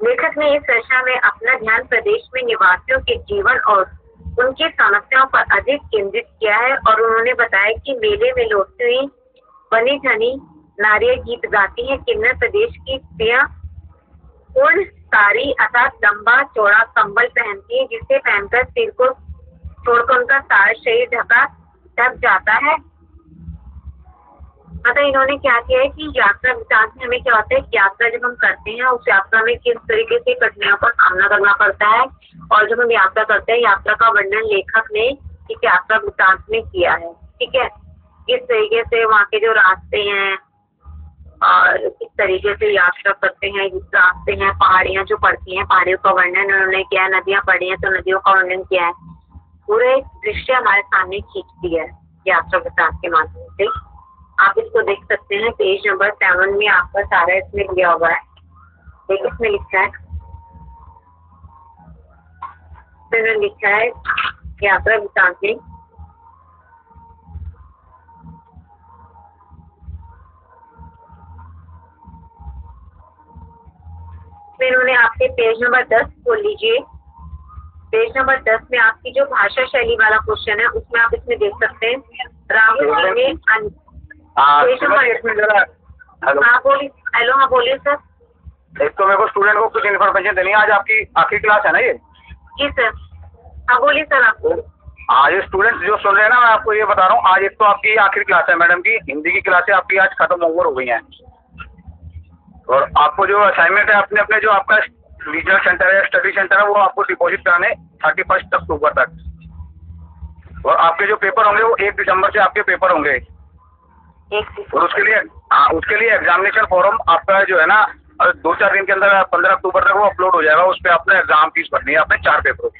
लेखक ने इस रचना में अपना ध्यान प्रदेश में निवासियों के जीवन और उनकी समस्याओं पर अधिक केंद्रित किया है, और उन्होंने बताया कि मेले में लौटती हुई बनी ठनी नारियां गीत गाती हैं, किन्नर प्रदेश की स्त्रियां पूर्ण साड़ी अर्थात लंबा चौड़ा कंबल पहनती है, जिसे पहनकर सिर को छोड़कर उनका सारा शरीर ढक जाता है। मतलब इन्होंने क्या किया है कि यात्रा वृत्तांत में हमें क्या होता है कि यात्रा जब हम करते हैं उस यात्रा में किस तरीके से कठिनाइयों का सामना करना पड़ता है, और जब हम यात्रा करते हैं यात्रा का वर्णन लेखक ने इस यात्रा वृत्तांत में किया है। ठीक है, किस तरीके से वहाँ के जो रास्ते हैं और किस तरीके से यात्रा करते हैं, जिस रास्ते हैं, पहाड़ियाँ जो पड़ती हैं, पहाड़ियों का वर्णन उन्होंने किया है, नदियाँ पड़ी हैं तो नदियों का वर्णन किया है। पूरे दृश्य हमारे सामने खींचती है यात्रा वृत्तांत के माध्यम से। आप इसको देख सकते हैं, पेज नंबर 7 में आपका सारा इसमें दिया हुआ है। देखिए इसमें लिखा है, इसमें लिखा है यात्रा वृत्तांत में इन्होंने आपके पेज नंबर 10 खोल लीजिए। पेज नंबर 10 में आपकी जो भाषा शैली वाला क्वेश्चन है उसमें आप इसमें देख सकते हैं राहुल जी ने हेलो, हाँ बोलिए सर। एक तो मेरे को स्टूडेंट को कुछ इन्फॉर्मेशन देनी है। आज आपकी आखिरी क्लास है ना ये? जी सर। हाँ बोलिए सर। आपको आज स्टूडेंट्स जो सुन रहे हैं ना, मैं आपको ये बता रहा हूँ, आज एक तो आपकी आखिरी क्लास है मैडम की, हिंदी की क्लासें आपकी आज खत्म ओवर हो गई हैं, और आपको जो असाइनमेंट है अपने अपने जो आपका रीजनल सेंटर है, स्टडी सेंटर है, वो आपको डिपॉजिट कराने 31 अक्टूबर तक। और आपके जो पेपर होंगे वो 1 दिसंबर से आपके पेपर होंगे, और उसके लिए एग्जामिनेशन फॉर्म आपका जो है ना 2-4 दिन के अंदर 15 अक्टूबर तक वो अपलोड हो जाएगा। उस पर आपने एग्जाम फीस भरनी है अपने 4 पेपरों की,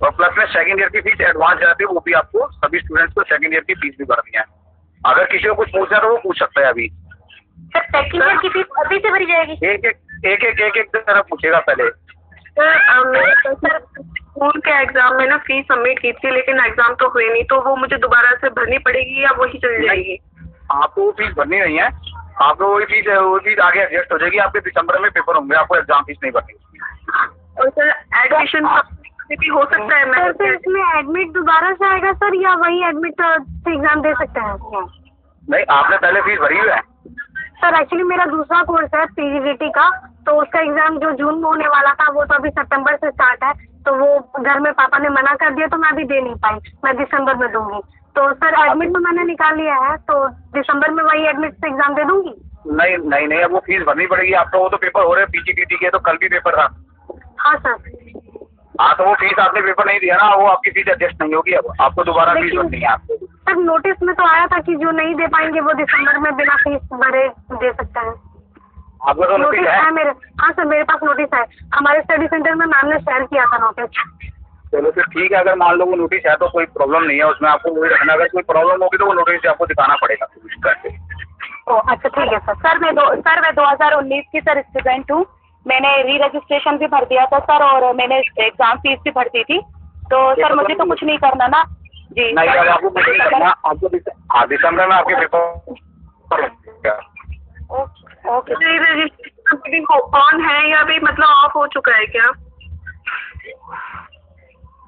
और प्लस में सेकंड ईयर की फीस एडवांस जाती है, वो भी आपको सभी स्टूडेंट्स को सेकंड ईयर की फीस भी भरनी है। अगर किसी को कुछ पूछना है तो वो पूछ सकता है अभी। सर सेकंड ईयर की फीस अभी से भरी जाएगी? एक तरह पूछेगा पहले। सर स्कूल के एग्जाम में ना फीस सबमिट की थी, लेकिन एग्जाम तो हुए नहीं, तो वो मुझे दोबारा से भरनी पड़ेगी या वही चली जाएगी? आपको वो फीस भरनी नहीं है, आपको वही फीस आगे एडजस्ट हो जाएगी। आपके दिसंबर में पेपर होंगे, आपको एग्जाम फीस नहीं भरनी। और सर एडमिशन भी हो सकता है? मैं सर इसमें एडमिट दोबारा से आएगा सर, या वही एडमिट से एग्जाम दे सकते हैं? नहीं, आपने पहले फीस भरी हुई है। सर एक्चुअली मेरा दूसरा कोर्स है पीजीडीटी का, तो उसका एग्जाम जो जून में होने वाला था वो तो अभी सितंबर से स्टार्ट है, तो वो घर में पापा ने मना कर दिया तो मैं अभी दे नहीं पाई, मैं दिसंबर में दूंगी। तो सर एडमिट तो मैंने निकाल लिया है, तो दिसंबर में वही एडमिट से एग्जाम दे दूंगी? नहीं, अब वो फीस भरनी पड़ेगी आपको। वो तो पेपर हो रहे हैं पीजीडीटी के, तो कल भी पेपर था। हाँ सर। हाँ, तो वो फीस आपने पेपर नहीं दिया ना, वो आपकी फीस एडजस्ट नहीं होगी, अब आपको दोबारा फीस भरनी है आपको। सर नोटिस में तो आया था कि जो नहीं दे पाएंगे वो दिसंबर में बिना फीस भरे दे सकते हैं। आपको तो नोटिस है मेरे, हाँ सर मेरे पास नोटिस है, हमारे स्टडी सेंटर में मैम ने शेयर किया था नोटिस। चलो फिर ठीक है, अगर मान लो वो नोटिस है तो कोई प्रॉब्लम नहीं है उसमें, आपको वही रखना, अगर कोई प्रॉब्लम होगी तो वो नोटिस आपको दिखाना पड़ेगा करके। ओह अच्छा ठीक है सर। सर मैं 2019 की सर स्टूडेंट हूँ। मैंने री रजिस्ट्रेशन भी भर दिया था सर, और मैंने एग्जाम फीस भी भर दी थी। तो सर मुझे तो कुछ नहीं करना ना जी? नहीं, अब आपको कुछ नहीं करना, आपको दिसंबर में आपके पेपर। ओके। री रजिस्ट्रेशन ऑन है या भी मतलब ऑफ हो चुका है क्या?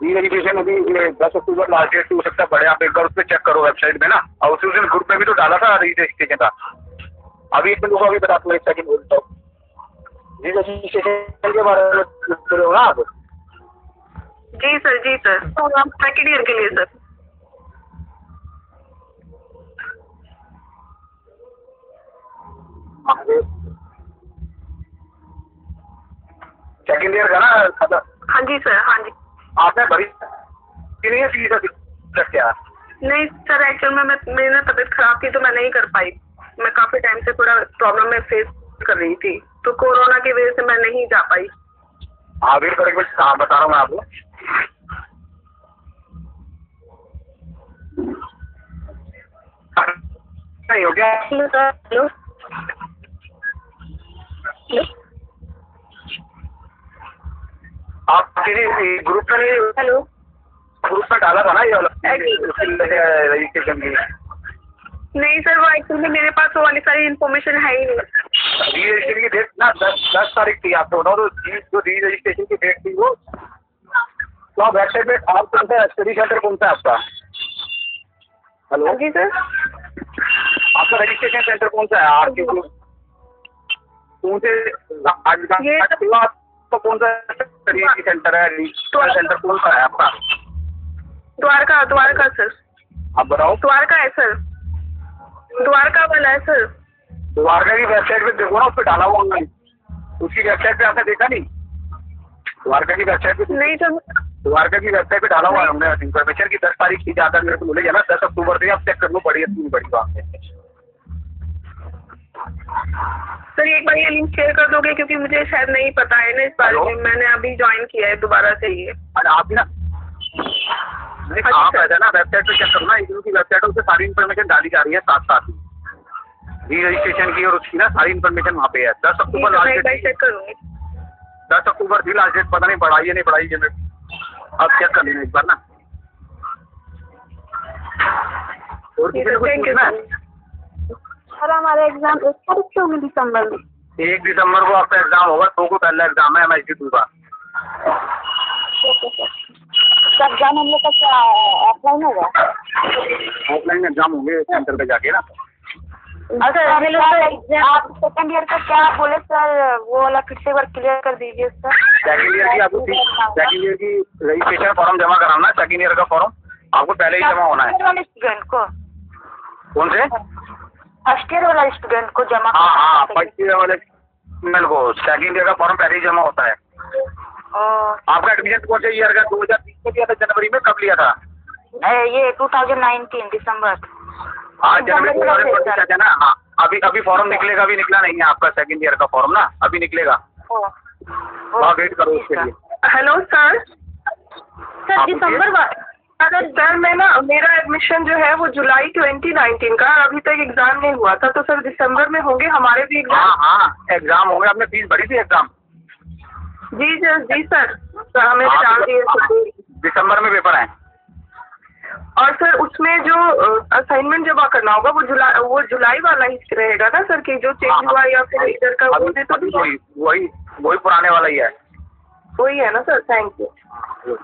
री रजिस्ट्रेशन अभी 10 अक्टूबर लास्ट डेट हो सकता है पड़े, आप एक बार उस पर चेक करो वेबसाइट में ना, और उसी दिन ग्रुप में भी तो डाला था री रजिस्ट्रेशन का। अभी एक मिनट को अभी बताता हूँ, एक सेकंड बोलता हूँ। री रजिस्ट्रेशन के बारे में बोल रहे हो ना आप? जी सर सेकेंड ईयर के लिए सर। सेकेंड ईयर का ना खाता? हाँ जी सर, हाँ जी। आपने भरी कितनी फीस है क्या? नहीं सर, एक्चुअल में मेरी ना तबीयत खराब थी तो मैं नहीं कर पाई। मैं काफी टाइम से थोड़ा प्रॉब्लम में फेस कर रही थी, तो कोरोना की वजह से मैं नहीं जा पाई। हाँ वेट करें, कुछ काम बता रहा हूँ मैं आपको। नहीं हो गया? हेलो आप किसी ग्रुप में नहीं, हेलो ग्रुप में डाला था ना ये रजिस्ट्रेशन की? नहीं सर, वो एक्चुअली मेरे पास वो वाली सारी इन्फॉर्मेशन है ही नहीं। री रजिस्ट्रेशन की डेट ना 10 तारीख थी, आपको बताओ। तो जो री रजिस्ट्रेशन की डेट थी वो, तो आप वेबसाइट पे आप कौन सा स्टडी सेंटर कौन सा है आपका? हेलो जी सर, आपका रजिस्ट्रेशन सेंटर कौन सा है? आपके कौन से तो कौन सा स्टडी सेंटर है? रजिस्ट्रेशन सेंटर कौन सा है आपका? द्वारका सर। आप बताओ। द्वारका है सर, द्वारका वाला है सर। द्वारका की वेबसाइट पे देखो ना, उस पर डाला हुआ ऑनलाइन, उसकी वेबसाइट पे आपने देखा नहीं? द्वारका की वेबसाइट पे नहीं सर, द्वारका की वेबसाइट पे डाला हुआ है हमने इन्फॉर्मेशन की 10 तारीख की, ज़्यादा मेरे को बोले जाना 10 अक्टूबर से आप चेक कर लो, बड़ी इतनी बड़ी बात है। सर एक बार ये लिंक शेयर कर दोगे, क्योंकि मुझे शायद नहीं पता है ना इस बारे में। मैंने अभी ज्वाइन किया है दोबारा से ये। अरे आप ना आप है ना वेबसाइट पे चेक करो ना, इग्नू की वेबसाइट है, उससे सारी इन्फॉर्मेशन डाली जा रही है साथ साथ ही, री रजिस्ट्रेशन की और उसकी ना सारी इन्फॉर्मेशन वहाँ पे है। 10 अक्टूबर लास्ट डेट, चेक करूँगी। 10 अक्टूबर थी लास्ट डेट, पता नहीं बढ़ाई है नहीं बढ़ाई है, अब चेक कर लेना एक बार ना। और किसी ने कुछ पूछना है? सर हमारा एग्जाम 1 तारीख से होगी दिसंबर में। 1 दिसंबर को आपका एग्जाम होगा, 2 को पहला एग्जाम है MSD2 का। सर एग्जाम हम लोग का क्या ऑफलाइन होगा? ऑफलाइन एग्जाम होंगे सेंटर पे जाके ना। सर हेलो सर, आप सेकंड ईयर का क्या बोले सर, वो वाला फिर से एक बार क्लियर कर दीजिए सर। सेकंड ईयर की आपको सेकंड ईयर की रजिस्ट्रेशन फॉर्म जमा कराना है, सेकंड ईयर का फॉर्म आपको पहले ही जमा होना है। स्टूडेंट को कौन से? फर्स्ट ईयर वाला स्टूडेंट को जमा? हाँ फर्स्ट ईयर वाले स्टूडेंट को सेकंड ईयर का फॉर्म पहले ही जमा होता है। आपका एडमिशन कौन से ईयर का? 2020 में किया था जनवरी में? कब लिया था? ये 2019 दिसंबर। हाँ जनवरी 2020 है ना। हाँ अभी फॉर्म निकलेगा, अभी निकला नहीं है आपका सेकंड ईयर का फॉर्म ना, अभी निकलेगा। हाँ वेट करो उसके लिए। हेलो सर, दिसंबर सर मैं ना, मेरा एडमिशन जो है वो जुलाई 2019 का, अभी तक एग्जाम नहीं हुआ था, तो सर दिसंबर में होंगे हमारे भी एग्जाम? हाँ एग्जाम होंगे। आपने फीस भरी थी एग्जाम? जी सर हमें डाल दिए। दिसंबर में पेपर है। और सर उसमें जो असाइनमेंट जमा करना होगा वो जुलाई वाला ही रहेगा ना सर, कि जो चेंज हुआ या फिर इधर का? वही पुराने वाला ही है। वही है ना सर? Thank you.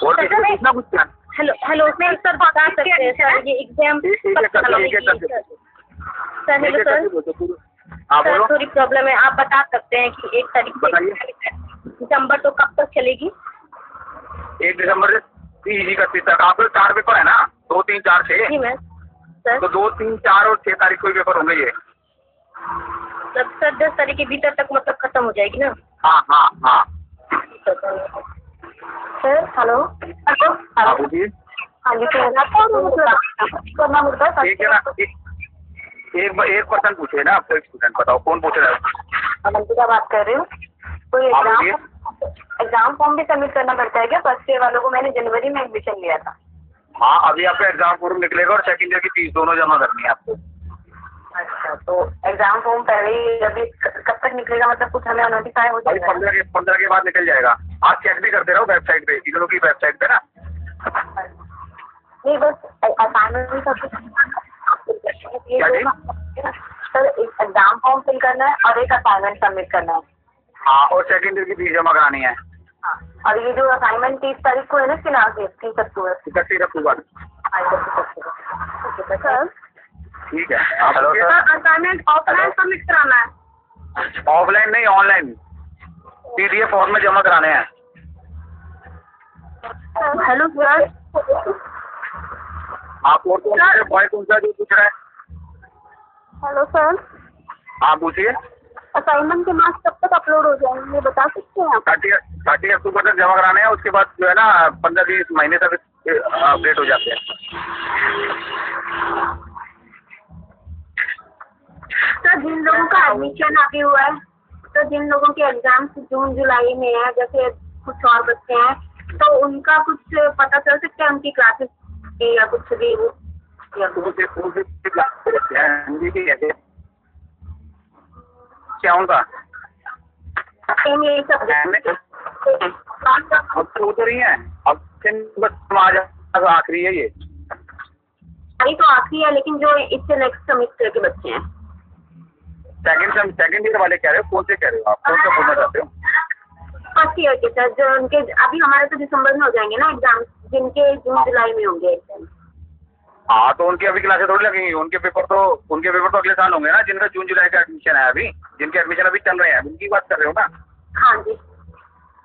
और कितना कुछ? हेलो सर बता सकते हैं सर ये exam sir? Hello sir, sir थोड़ी प्रॉब्लम है, आप बता सकते हैं कि 1 तारीख दिसंबर तो कब तक चलेगी? 1 दिसंबर से 31 तक। आपके 4 पेपर है ना? 2, 3, 4, 6? जी मैम सर। तो 2, 3, 4 और 6 तारीख को ही पेपर होंगे ये। तब सर 10 तारीख के भीतर तक मतलब खत्म हो जाएगी ना? हाँ सर हेलो बोलिए। हाँ जी सर, करना होता है ठीक है ना, एक पर्सन पूछे ना आपको, एक स्टूडेंट बताओ कौन पूछ रहा है? अवंतिका बात कर रही हूँ। कोई आप बोलिए। एग्जाम फॉर्म भी सबमिट करना पड़ता है क्या? फर्स्ट ईयर वालों को मैंने जनवरी में एडमिशन लिया था। हाँ, अभी आपका एग्जाम फॉर्म निकलेगा और सेकंड ईयर की फीस दोनों जमा करनी है आपको। अच्छा, तो एग्जाम फॉर्म पहले ही अभी कब तक निकलेगा? मतलब कुछ हमें नोटिफाई हो अभी जाएगा? 15 के बाद निकल जाएगा। आप चेक भी करते रहो वेबसाइट पे, इग्नू की वेबसाइट पे ना। नहीं, बस असाइनमेंट भी सब सर, एग्जाम फॉर्म फिल करना है और एक असाइनमेंट सबमिट करना है। हाँ, और सेकंड ईयर की फीस जमा करानी है। हाँ, और ये जो असाइनमेंट 30 तारीख को है ना, इसके नाम से 30 अक्टूबर। 31 अक्टूबर। सर ठीक है। Hello sir, assignment offline submit कराना है? ऑफलाइन नहीं ऑनलाइन PDF फॉर्म में जमा कराने हैं। हेलो सर, आप और कौन सा बॉय कौन सा जो पूछ रहा है? हेलो सर, आप पूछिए। असाइनमेंट के मार्क्स कब तक अपलोड हो जाएंगे, बता सकते हैं आप? 30 अक्टूबर तक जमा कराने हैं। उसके बाद जो है ना 15-20 महीने तक अपडेट हो जाते हैं। सर, जिन लोगों का एडमिशन अभी हुआ है, तो जिन लोगों के एग्जाम जून जुलाई में है, जैसे कुछ और बच्चे हैं, तो उनका कुछ पता चल सकता है उनकी क्लासेस या कुछ भी हिंदी की कैसे क्या उनका यही सब अब तो हो रही है। अब बस आज आखिरी है ये। अभी तो आखिरी है, लेकिन जो इससे नेक्स्ट सेमेस्टर के बच्चे हैं, सेकंड ईयर वाले कह रहे हो? कौन से कह रहे हो आप? कौन सा बोलना चाहते हो? फर्स्ट ईयर के सर, जो उनके अभी हमारे तो दिसंबर में हो जाएंगे ना एग्जाम, जिनके जून जुलाई में होंगे एग्जाम। हाँ, तो उनकी अभी क्लासेस थोड़ी लगेंगी। उनके पेपर तो अगले साल होंगे ना, जिनका जून जुलाई का एडमिशन है। अभी जिनके एडमिशन अभी चल रहे हैं, उनकी बात कर रहे हो ना? हाँ जी।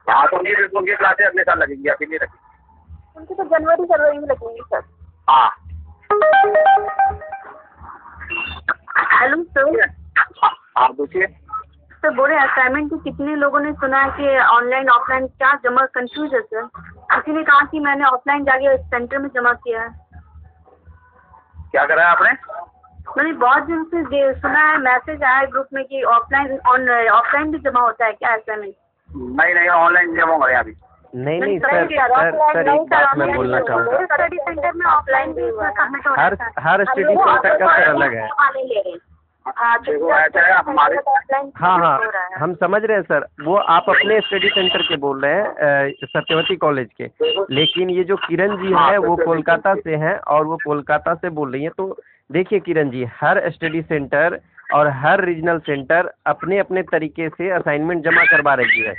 हाँ, तो उनकी क्लासेस अगले साल लगेंगी, अभी नहीं लगेंगी। उनकी तो जनवरी फरवरी में लगेंगी सर। हाँ। हेलो सर, आप पूछिए। सर बोले असाइनमेंट के कितने लोगों ने सुना है कि ऑनलाइन ऑफलाइन क्या जमा कंफ्यूज है सर, इसीलिए कहा कि मैंने ऑफलाइन जाके सेंटर में जमा किया है। क्या करा है आपने? मैंने बहुत दिन से सुना है, मैसेज आया है ग्रुप में कि ऑफलाइन भी जमा होता है क्या असाइनमेंट? नहीं ऑनलाइन जमा हो रहे हैं अभी। नहीं सर, एक बात मैं बोलना चाहूँगा। स्टडी सेंटर में ऑफलाइन भी सबमिट हो रहा है। हर स्टडी सेंटर का सर अलग है। देखो ऐसा है हमारे। हाँ, हम समझ रहे हैं सर। वो आप अपने स्टडी सेंटर के बोल रहे हैं, सत्यवती कॉलेज के। लेकिन ये जो किरण जी है वो कोलकाता से हैं और वो कोलकाता से बोल रही हैं। तो देखिए किरण जी, हर स्टडी सेंटर और हर रीजनल सेंटर अपने अपने तरीके से असाइनमेंट जमा करवा रही है।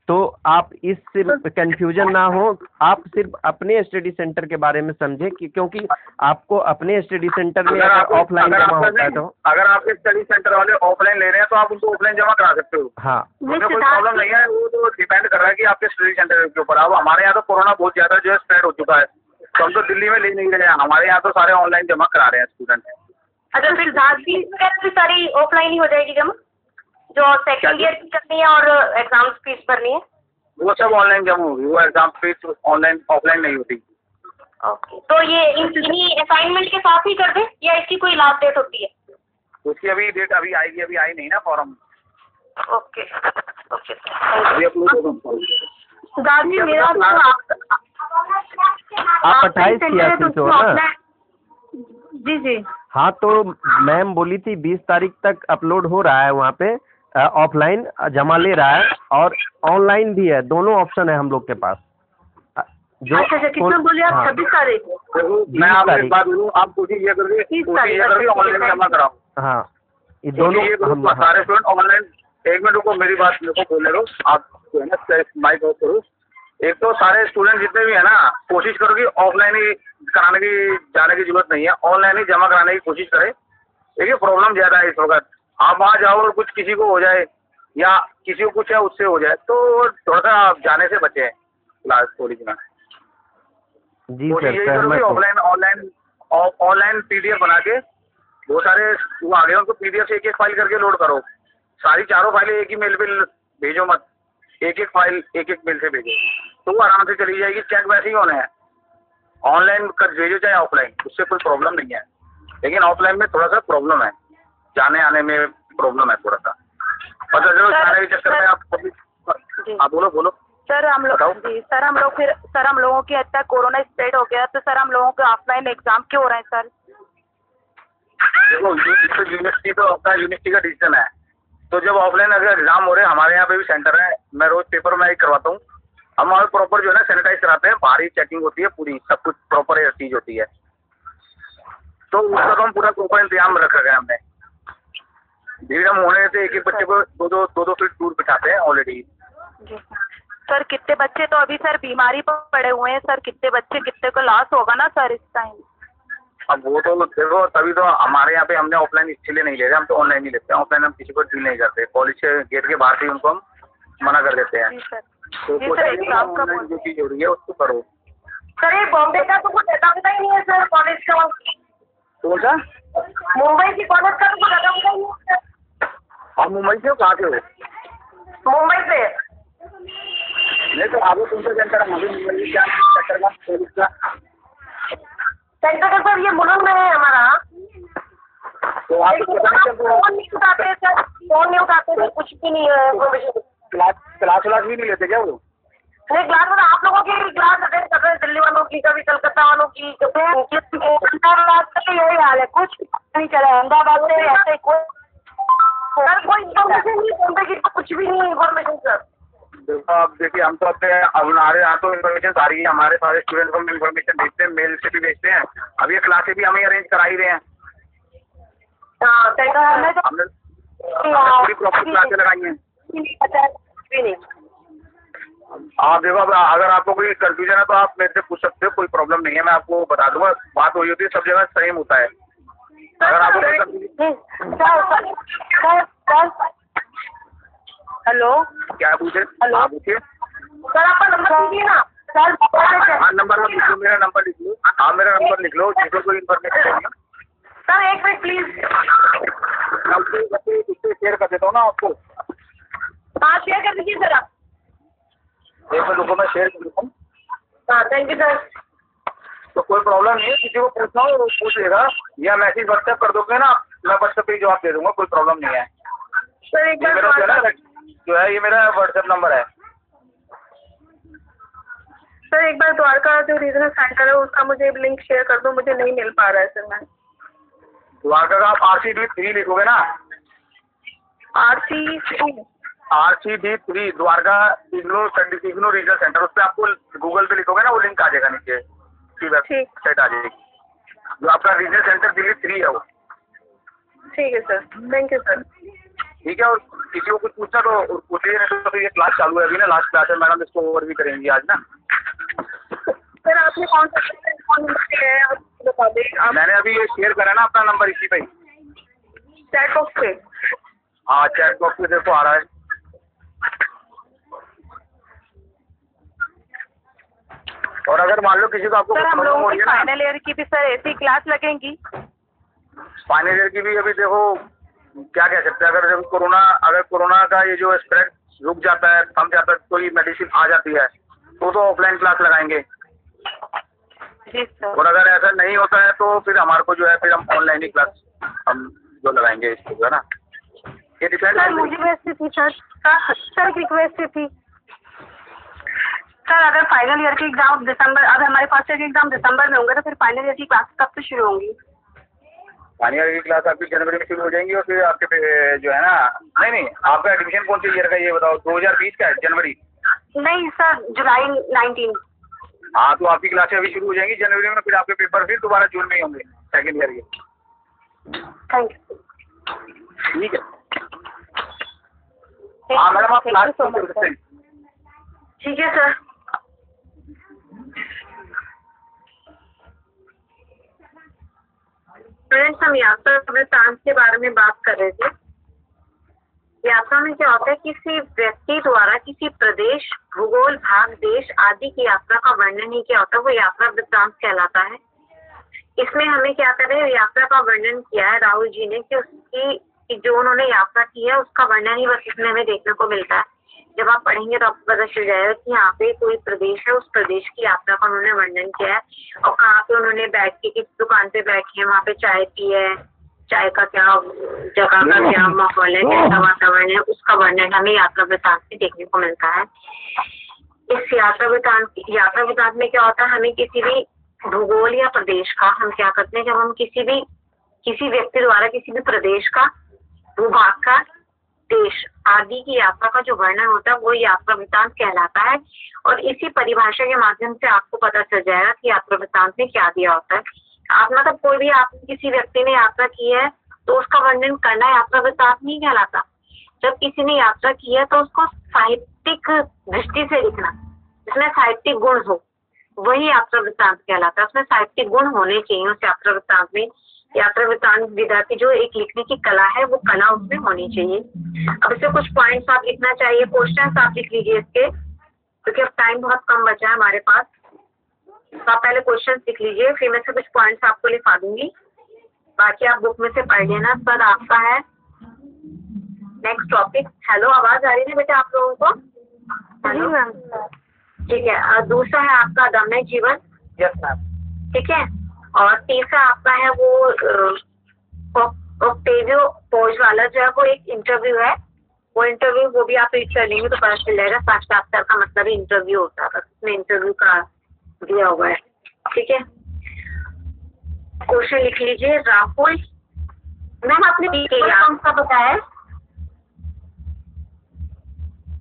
तो आप इससे कंफ्यूजन ना हो, आप सिर्फ अपने स्टडी सेंटर के बारे में समझें कि क्योंकि आपको अपने स्टडी सेंटर में अगर ऑफलाइन जमा होता है तो अगर आपके स्टडी सेंटर वाले ऑफलाइन ले रहे हैं तो आप उनको ऑफलाइन जमा करा सकते हो। हाँ, उसमें कोई प्रॉब्लम नहीं है। वो तो डिपेंड कर रहा है कि आपके स्टडी सेंटर के ऊपर। अब हमारे यहाँ तो कोरोना बहुत ज्यादा जो है स्प्रेड हो चुका है, तो हम तो दिल्ली में ले नहीं रहे हैं। हमारे यहाँ तो सारे ऑनलाइन जमा करा रहे हैं स्टूडेंट। अच्छा, फिर फीस सारी ऑफलाइन ही हो जाएगी जमा, जो सेकंड ईयर की करनी है और एग्जाम फीस भरनी है वो सब ऑनलाइन जमा होगी। वो एग्जाम फीस ऑनलाइन ऑफलाइन नहीं होती। ओके, तो ये इन्हीं असाइनमेंट के साथ ही कर दे या इसकी कोई लास्ट डेट होती है? उसकी अभी डेट अभी आएगी, अभी आई नहीं ना फॉर्म। ओके ओके, अभी अपलोड होगा। दादी मेरा तो आप 28 हो ना? जी जी। हाँ, तो मैम बोली थी 20 तारीख तक अपलोड हो रहा है वहाँ पे। ऑफलाइन जमा ले रहा है और ऑनलाइन भी है, दोनों ऑप्शन है हम लोग के पास। जो अच्छा, कितना बोले आप? 26 तारीख। मैं आपको एक बात बोलूँ, आप कोशिश ये करिए ऑनलाइन जमा कराओ। हाँ, ये दोनों हम सारे स्टूडेंट ऑनलाइन। एक मिनट रुको, मेरी बात मेरे को बोलने दो। आप जो है ना माइक ऑफ करो। एक तो सारे स्टूडेंट जितने भी है ना, कोशिश करो कि ऑफलाइन ही कराने की जाने की जरूरत नहीं है, ऑनलाइन ही जमा कराने की कोशिश करें। देखिए प्रॉब्लम ज्यादा है इस वक्त। आप वहाँ जाओ और कुछ किसी को हो जाए या किसी को कुछ है उससे हो जाए तो थोड़ा सा आप जाने से बचे क्लास थोड़ी सी। जी सर, ऑनलाइन PDF बना के बहुत सारे वो आ गए, उनको PDF से एक फाइल करके लोड करो। सारी चारों फाइलें एक ही मेल पे भेजो मत, एक फाइल एक मेल से भेजो तो वो आराम से चली जाएगी। चेक वैसे ही होने हैं, ऑनलाइन कर भेजो चाहे ऑफलाइन, उससे कोई प्रॉब्लम नहीं है। लेकिन ऑफलाइन में थोड़ा सा प्रॉब्लम है, जाने आने में प्रॉब्लम है थोड़ा सा। और जो जाने के चक्कर में आप बोलो। सर हम लोगों की हद तक कोरोना स्प्रेड हो गया, तो सर हम लोगों के ऑफलाइन एग्जाम क्यों हो रहे हैं सर? देखो यूनिवर्सिटी तो अपना यूनिवर्सिटी का डिसीजन है, तो जब ऑफलाइन अगर एग्जाम हो रहे हैं, हमारे यहाँ पे भी सेंटर है, मैं रोज पेपर में ही करवाता हूँ। हम हमारे प्रॉपर जो है ना सैनिटाइज कराते हैं, बाहरी चेकिंग होती है पूरी, सब कुछ प्रॉपर चीज होती है, तो उसका तो हम पूरा प्रॉपर इंतजाम रखा गया हमने। भीड़ हम होने से एक बच्चे को दो फीट दूर बिठाते हैं ऑलरेडी। सर कितने बच्चे तो अभी सर बीमारी पर पड़े हुए हैं सर, कितने को लॉस होगा ना सर इस टाइम? अब वो तो देखो, तभी तो हमारे यहाँ पे हमने ऑफलाइन इसलिए नहीं ले रहे, हम तो ऑनलाइन ही लेते हैं। ऑफलाइन हम किसी को डील नहीं करते, कॉलेज के गेट के बाहर से उनको हम मना कर देते हैं। तो जो चीज हो रही है उसको करो। सर ये बॉम्बे का तो कुछ अटकता ही नहीं है सर कॉलेज का। कौन सा? मुंबई की कॉलेज का तो कुछ अटकता ही नहीं है सर। आप मुंबई से हो? कहाँ से हो? मुंबई से। नहीं तो आगे तुमसे सेंटर मुंबई क्या सेंटर का कॉलेज का सेंटर का सर ये मुलुंड में है हमारा। तो आप फोन नहीं उठाते सर, फोन नहीं उठाते सर, कुछ भी नहीं है इन्फॉर्मेशन। क्लास भी नहीं लेते क्या वो? नहीं क्लास में आप लोगों की क्लास अटेंड कर रहे हैं, दिल्ली वालों की, कभी कलकत्ता वालों की, अहमदाबाद का यही हाल है, कुछ नहीं चला। अहमदाबाद से ऐसे कोई इन्फॉर्मेशन नहीं, बॉम्बे की तो कुछ भी नहीं इन्फॉर्मेशन सर। देखो आप देखिए, हम तो अपने हमारे यहाँ तो इन्फॉर्मेशन सारी है, हमारे सारे स्टूडेंट को हम इन्फॉर्मेशन भेजते हैं, मेल से भी भेजते हैं। अब ये क्लासेस भी हमें अरेंज करा ही रहे हैं। हमने पूरी प्रॉपर क्लासें लगाई हैं। आप देखो, अगर आपको कोई कंफ्यूजन है तो आप मेरे से पूछ सकते हो, कोई प्रॉब्लम नहीं है, मैं आपको बता दूंगा। बात वही होती है, सब जगह सेम होता है। अगर आपको हेलो क्या पूछे? हेलो आप पूछिए सर, आपका नंबर दीजिए ना सर। हाँ नंबर आप लिख लो, मेरा नंबर लिख लो। हाँ मेरा नंबर लिख लो, जिसको कोई इन्फॉर्मेशन चाहिए। सर एक मिनट प्लीज, मैं शेयर कर देता हूँ ना आपको। हाँ शेयर कर दीजिए सर आप। एक मिनट रुको, मैं शेयर कर देता हूँ। हाँ थैंक यू सर। तो कोई प्रॉब्लम नहीं है, किसी को पूछना हो वो पूछ लेगा, या मैसेज व्हाट्सएप कर दोगे ना, मैं व्हाट्सएप पे जवाब दे दूंगा, कोई प्रॉब्लम नहीं है। सर एक बार मेरा जो है ये मेरा व्हाट्सएप नंबर है। सर एक बार द्वारका जो रीजनल सेंटर है उसका मुझे लिंक शेयर कर दो, मुझे नहीं मिल पा रहा है सर। मैं द्वारका का आप RCD3 लिखोगे ना, RCD3 Dwarka IGNOU regional centre, उस पर आपको गूगल पे लिखोगे ना, वो लिंक आ जाएगा नीचे, वेबसाइट आ जाएगी। जो आपका रीजनल सेंटर दिल्ली 3 है वो। ठीक है सर, थैंक यू सर। ठीक है, और किसी को कुछ पूछना तो पूछिए, नहीं तो ये क्लास चालू है अभी ना, लास्ट क्लास है मैडम, इसको ओवर भी करेंगी आज ना। सर आपने कौन नंबर दिया है आप बता दें। मैंने अभी ये शेयर करा ना अपना नंबर इसी पे, चैट बॉक्स पे। हाँ चैट बॉक्स पे देखो आ रहा है। और अगर मान लो किसी को आपको सर हम लोगों की फाइनल ईयर की भी सर ऐसी क्लास लगेंगी? फाइनल ईयर की भी अभी देखो क्या कह सकते हैं, अगर कोरोना का ये जो स्प्रेड रुक जाता है, थम जाता है, कोई मेडिसिन आ जाती है तो ऑफलाइन क्लास लगाएंगे। जी सर। और अगर ऐसा नहीं होता है तो फिर हमारे को जो है फिर हम ऑनलाइन ही क्लास हम जो लगाएंगे इसको, जो है ना, ये डिपेंड सर मुझे रिक्वेस्ट थी सर रिक्वेस्ट थी सर, अगर फाइनल ईयर के एग्जाम दिसंबर, अगर हमारे फर्स्ट ईयर के एग्जाम दिसंबर में होंगे तो फिर फाइनल ईयर की क्लास कब से शुरू होंगी? फाइनल ईयर की क्लास आपकी जनवरी में शुरू हो जाएंगी, और फिर आपके जो है ना, नहीं आपका एडमिशन कौन सी ईयर का ये बताओ, 2020 का है जनवरी? नहीं सर, जुलाई 19। हाँ तो आपकी क्लासें अभी शुरू हो जाएंगी जनवरी में, फिर आपके पेपर फिर दोबारा जून में ही होंगे सेकेंड ईयर के। Thank you. ठीक है, हाँ मैडम आप क्लास शुरू कर सकते हैं। ठीक है सर। फ्रेंड्स, हम यात्रा वृत्तांत के बारे में बात कर रहे थे। यात्रा में क्या होता है, किसी व्यक्ति द्वारा किसी प्रदेश, भूगोल, भाग, देश आदि की यात्रा का वर्णन ही क्या होता है, वो यात्रा वृत्तांत कहलाता है। इसमें हमें क्या कर रहे हैं, यात्रा का वर्णन किया है राहुल जी ने कि उसकी जो उन्होंने यात्रा की है उसका वर्णन ही बस इसमें हमें देखने को मिलता है। जब आप पढ़ेंगे तो आपको पता चल जाएगा कि यहाँ पे कोई प्रदेश है, उस प्रदेश की यात्रा का उन्होंने वर्णन किया है और कहाँ पे उन्होंने बैठ के, किस दुकान पे बैठे हैं, वहाँ पे चाय पी है, चाय का क्या जगह का क्या माहौल है, कैसा वातावरण है, उसका वर्णन हमें यात्रा वृत्तांत में देखने को मिलता है। इस यात्रा वृत्तांत में क्या होता है, हमें किसी भी भूगोल या प्रदेश का हम क्या करते हैं, जब हम किसी व्यक्ति द्वारा किसी भी प्रदेश का, भूभाग का, देश आदि की यात्रा का जो वर्णन होता है वो यात्रा वृत्तांत कहलाता है। और इसी परिभाषा के माध्यम से आपको पता चल जाएगा कि यात्रा वृत्तांत में क्या दिया होता है। आप मतलब कोई भी आप किसी व्यक्ति ने यात्रा की है तो उसका वर्णन करना यात्रा वृत्तांत नहीं कहलाता। जब किसी ने यात्रा की है तो उसको साहित्यिक दृष्टि से लिखना, जिसमें साहित्यिक गुण हो, वही यात्रा वृत्तांत कहलाता है। उसमें साहित्यिक गुण होने चाहिए उस यात्रा वृत्तांत में। यात्रा वृत्तांत विधा की जो एक लिखने की कला है वो कला उसमें होनी चाहिए। अब इससे कुछ पॉइंट्स आप लिखना चाहिए, क्वेश्चंस आप लिख लीजिए इसके, क्योंकि अब टाइम बहुत कम बचा है हमारे पास। तो आप पहले क्वेश्चंस लिख लीजिए, फिर मैं से कुछ पॉइंट्स आपको लिखा दूंगी, बाकी आप बुक में से पढ़ लेना। सर आपका है नेक्स्ट टॉपिक। हेलो, आवाज आ रही है बेटा आप लोगों को? Hello ma'am. ठीक है। दूसरा है आपका अदम्य जीवन। Yes ma'am. ठीक है। और तीसरा आपका है वो ऑक्टेवियो पोज वाला जो है वो एक इंटरव्यू है, वो इंटरव्यू वो भी आप रीड कर लेंगे तो पता चल जाएगा। साक्षात्कार का मतलब ही इंटरव्यू होता है, उसमें इंटरव्यू का दिया हुआ है। ठीक है। क्वेश्चन लिख लीजिए। राहुल मैम आपने कौन सा बताया?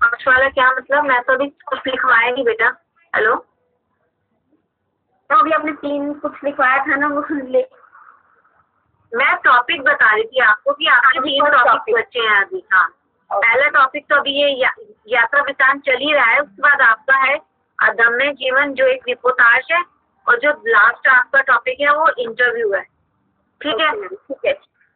पांच वाला क्या मतलब? मैं तो अभी कुछ लिखवाया नहीं बेटा। हेलो, तो अभी आपने 3 कुछ लिखवाया था ना, वो ले। मैं टॉपिक बता रही थी आपको कि आपके 3 टॉपिक बच्चे हैं अभी। हाँ, पहला टॉपिक तो अभी ये यात्रा वृत्तांत चल ही रहा है। उसके बाद आपका है अदम्य जीवन जो एक रिपोर्टाज है, और जो लास्ट आपका टॉपिक है वो इंटरव्यू है। ठीक है। ठीक है।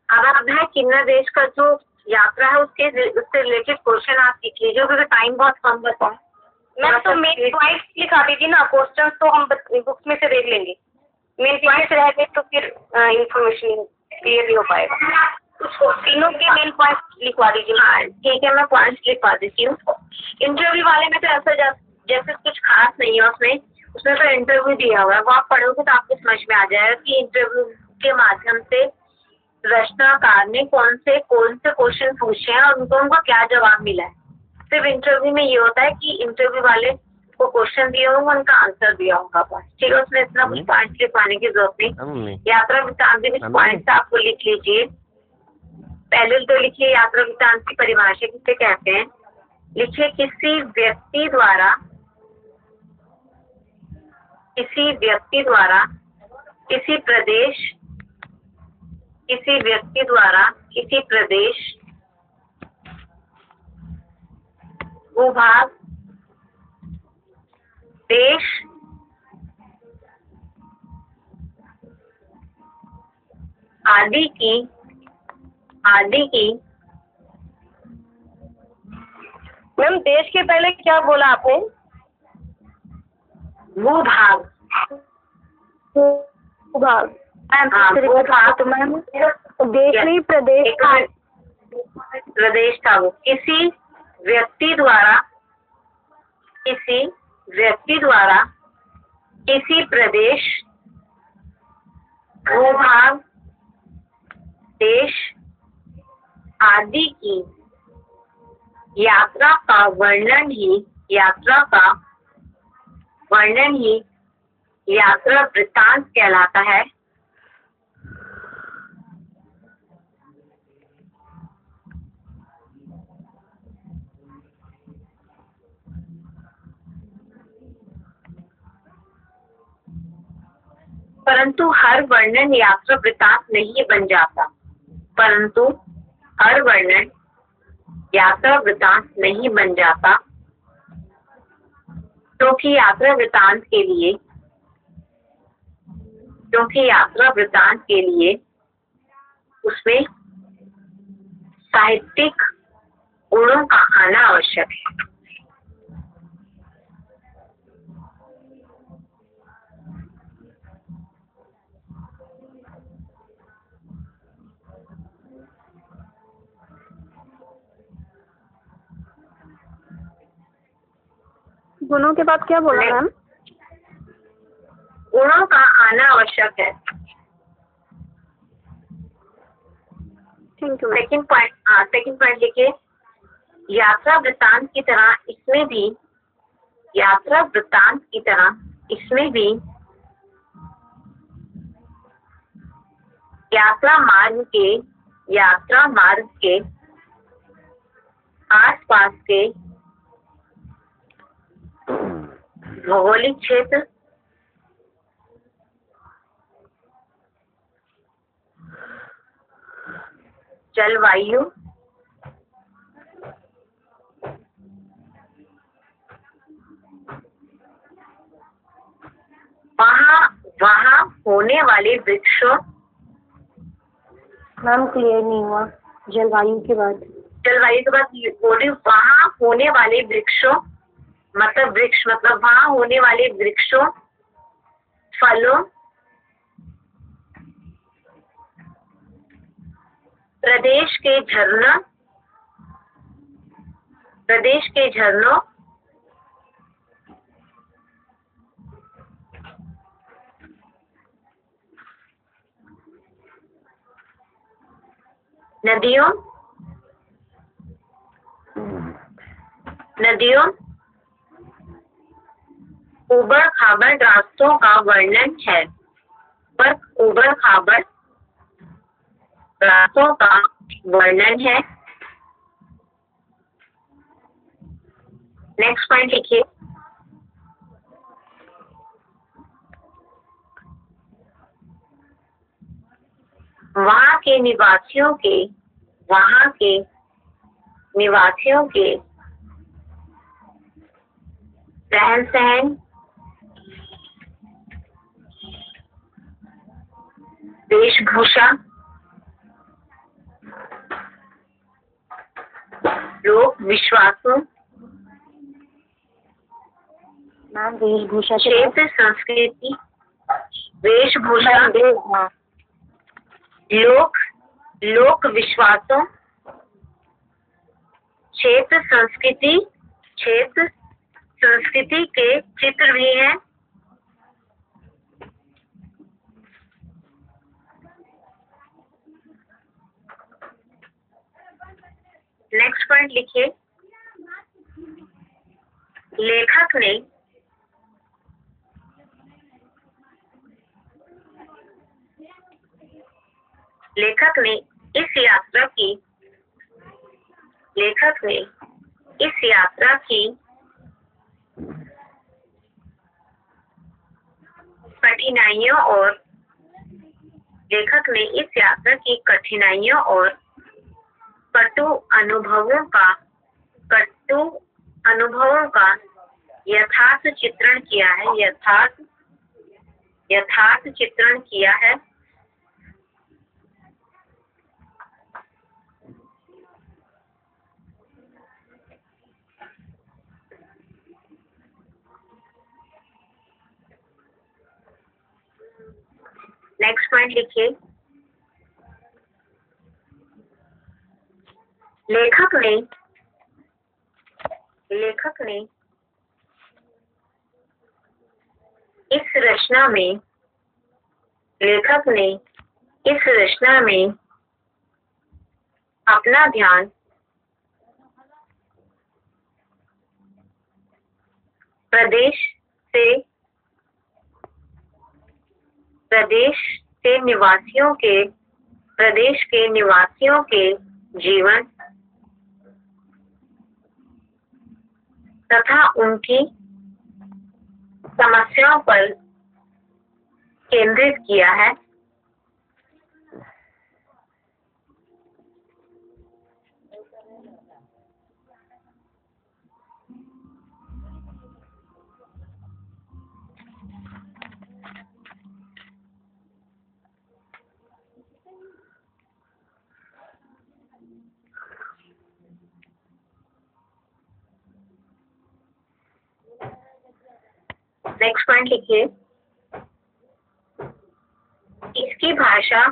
अब है किन्नर देश का जो यात्रा है उससे रिलेटेड क्वेश्चन आप लिख लीजिए, क्योंकि टाइम बहुत कम बचा है। मैम तो मेन पॉइंट लिखा दीजिए ना, क्वेश्चन तो हम बुक्स में से देख लेंगे। मेन पॉइंट रह गए तो फिर इंफॉर्मेशन क्लियर नहीं हो पाएगा। कुछ तीनों के मेन पॉइंट लिखवा दीजिए। हाँ ठीक है, मैं पॉइंट्स लिखवा देती हूँ। इंटरव्यू वाले में तो ऐसा जैसे कुछ खास नहीं है उसमें तो इंटरव्यू दिया हुआ है, वो आप पढ़ोगे तो आपको समझ में आ जाएगा कि इंटरव्यू के माध्यम से रचनाकार ने कौन से क्वेश्चन पूछे हैं और उनको क्या जवाब मिला है। सिर्फ इंटरव्यू में ये होता है कि इंटरव्यू वाले को क्वेश्चन दिया होगा, उनका आंसर दिया होगा बस। ठीक है, उसमें इतना कुछ पॉइंट्स लिखवाने की जरूरत नहीं। यात्रा वृत्तांत के कुछ पॉइंट्स आपको लिख लीजिए। पहले तो लिखिए यात्रा वृत्तांत की परिभाषा किसे कहते हैं। लिखिए किसी व्यक्ति द्वारा किसी प्रदेश, भूभाग, देश, आदि की मैम देश के पहले क्या बोला आपने? भूभाग। भूभाग तो मैम देश नहीं प्रदेश का प्रदेश था वो। किसी व्यक्ति द्वारा किसी प्रदेश, भूभाग, देश आदि की यात्रा का वर्णन ही यात्रा वृत्तांत कहलाता है। परंतु हर वर्णन यात्रा वृत्तांत नहीं बन जाता। क्योंकि यात्रा वृत्तांत के लिए उसमें साहित्यिक गुणों का आना आवश्यक है। गुणों के बाद क्या बोला मैम? गुणों का आना आवश्यक है। Thank you ma'am. Second point लिखिए, यात्रा वृत्तांत की तरह इसमें भी यात्रा मार्ग के आसपास के भौगोलिक क्षेत्र, जलवायु, वहाँ होने वाले वृक्षों, मैम क्लियर नहीं हुआ। जलवायु के बाद बोली वहाँ होने वाले वृक्षों, मतलब वहाँ होने वाले वृक्षों, फलों, प्रदेश के झरनों, नदियों, उबड़ खाबड़ रास्तों का वर्णन है। नेक्स्ट पॉइंट लिखिए, वहाँ के निवासियों के रहन सहन, वेशभूषा, लोक विश्वासों, मैम वेशभूषा क्षेत्र संस्कृति, वेशभूषा, लोक विश्वासों, क्षेत्र संस्कृति के चित्र भी हैं। नेक्स्ट पॉइंट लिखिए, लेखक ने इस यात्रा की कठिनाइयों और कटु अनुभवों का यथार्थ चित्रण किया है। नेक्स्ट पॉइंट लिखिए, लेखक ने इस रचना में अपना ध्यान प्रदेश के निवासियों के जीवन तथा उनकी समस्याओं पर केंद्रित किया है। नेक्स्ट पॉइंट लिखिए, इसकी भाषा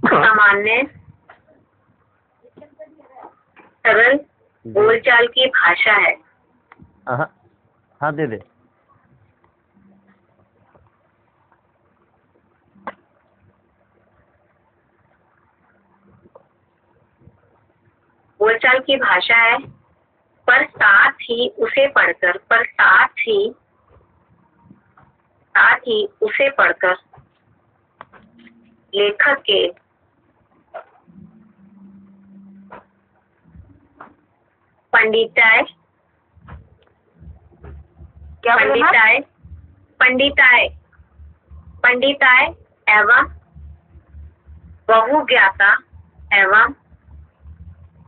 सामान्य, सरल बोलचाल की भाषा है। हाँ हाँ दे दे। बोलचाल की भाषा है, पर साथ ही उसे पढ़कर लेखक के पंडिताय एवं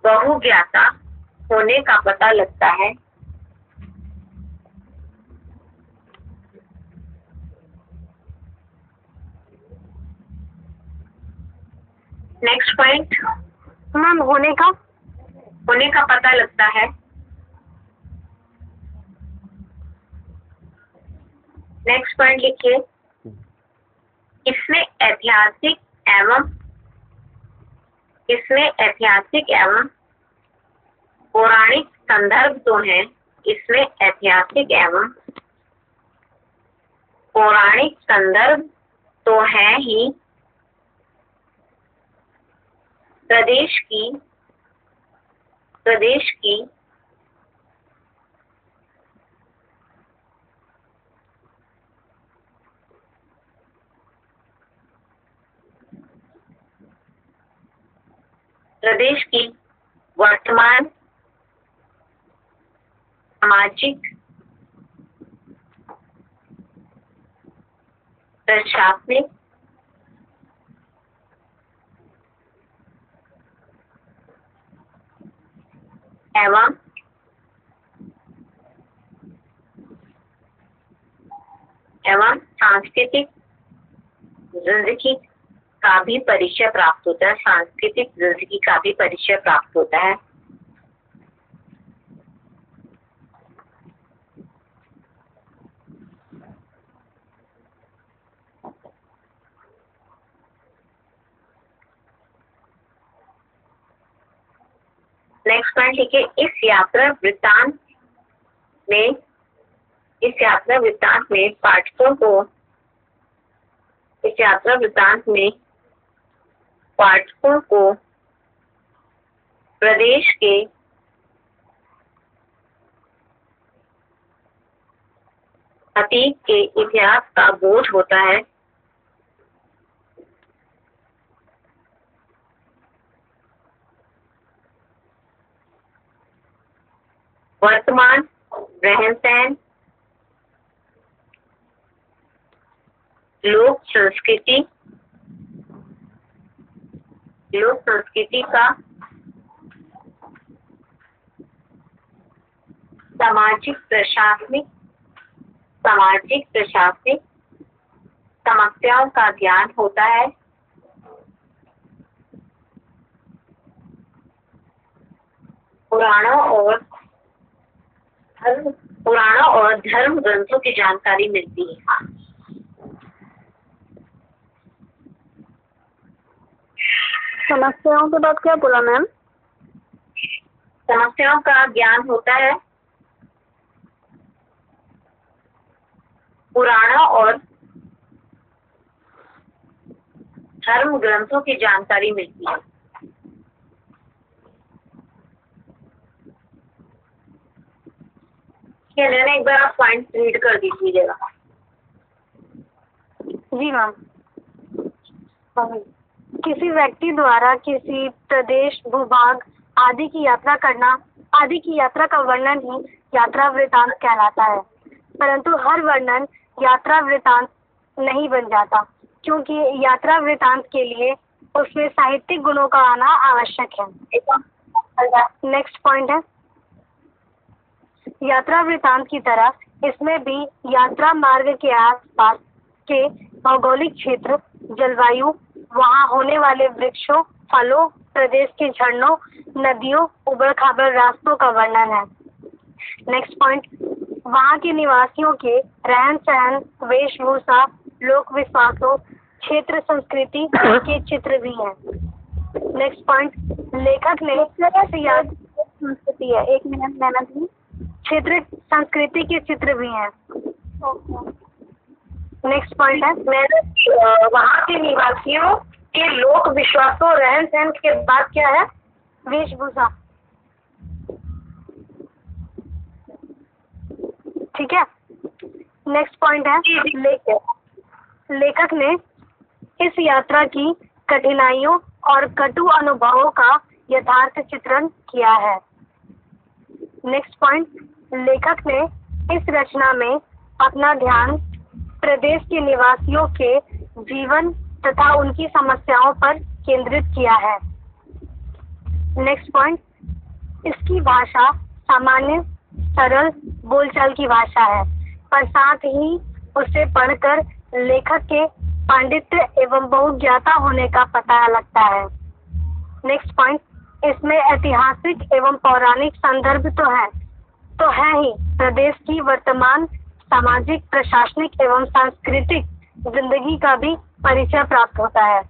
बहुज्ञाता होने का पता लगता है। नेक्स्ट पॉइंट मैम होने का पता लगता है। नेक्स्ट पॉइंट लिखिए, इसमें ऐतिहासिक एवं पौराणिक संदर्भ तो हैं। इसमें ऐतिहासिक एवं पौराणिक संदर्भ तो हैं ही। प्रदेश की वर्तमान सामाजिक, प्रशासनिक एवं सांस्कृतिक जिंदगी का भी परिचय प्राप्त होता है। नेक्स्ट पॉइंट लिखिए, इस यात्रा वृत्तांत में पाठकों को प्रदेश के अतीत के इतिहास का बोध होता है। वर्तमान रहन सहन, लोक संस्कृति का सामाजिक प्रशासनिक समस्याओं का ज्ञान होता है। पुराणों और धर्म ग्रंथों की जानकारी मिलती है। समस्याओं के बाद क्या बोला मैम? समस्याओं का ज्ञान होता है। पुराणों और धर्म ग्रंथों की जानकारी मिलती है। एक बार आप पॉइंट रीड कर दीजिएगा। जी मैम। किसी व्यक्ति द्वारा किसी प्रदेश, भूभाग आदि की यात्रा का वर्णन ही यात्रा वृत्तांत कहलाता है। परंतु हर वर्णन यात्रा वृत्तांत नहीं बन जाता, क्योंकि यात्रा वृत्तांत के लिए उसमें साहित्यिक गुणों का आना आवश्यक है। नेक्स्ट पॉइंट है, यात्रा वृत्तांत की तरह इसमें भी यात्रा मार्ग के आसपास के भौगोलिक क्षेत्र, जलवायु, वहाँ होने वाले वृक्षों, फलों, प्रदेश के झरनों, नदियों, उबड़ खाबड़ रास्तों का वर्णन है। नेक्स्ट पॉइंट, वहाँ के निवासियों के रहन सहन, वेशभूषा, लोक विश्वासों, क्षेत्र संस्कृति के चित्र भी हैं। नेक्स्ट पॉइंट, लेखक ने संस्कृति है। 1 मिनट नैना जी। क्षेत्र संस्कृति के चित्र भी हैं। नेक्स्ट पॉइंट है वहाँ के निवासियों के लोक विश्वासों रहन सहन के बाद क्या है? वेशभूषा। ठीक है। नेक्स्ट पॉइंट है लेखक ने इस यात्रा की कठिनाइयों और कटु अनुभवों का यथार्थ चित्रण किया है। नेक्स्ट पॉइंट, लेखक ने इस रचना में अपना ध्यान प्रदेश के निवासियों के जीवन तथा उनकी समस्याओं पर केंद्रित किया है। नेक्स्ट पॉइंट, इसकी भाषा सामान्य सरल बोलचाल की भाषा है, पर साथ ही उसे पढ़कर लेखक के पांडित्य एवं बहुज्ञाता होने का पता लगता है। नेक्स्ट पॉइंट, इसमें ऐतिहासिक एवं पौराणिक संदर्भ तो है ही, प्रदेश की वर्तमान सामाजिक, प्रशासनिक एवं सांस्कृतिक जिंदगी का भी परिचय प्राप्त होता है।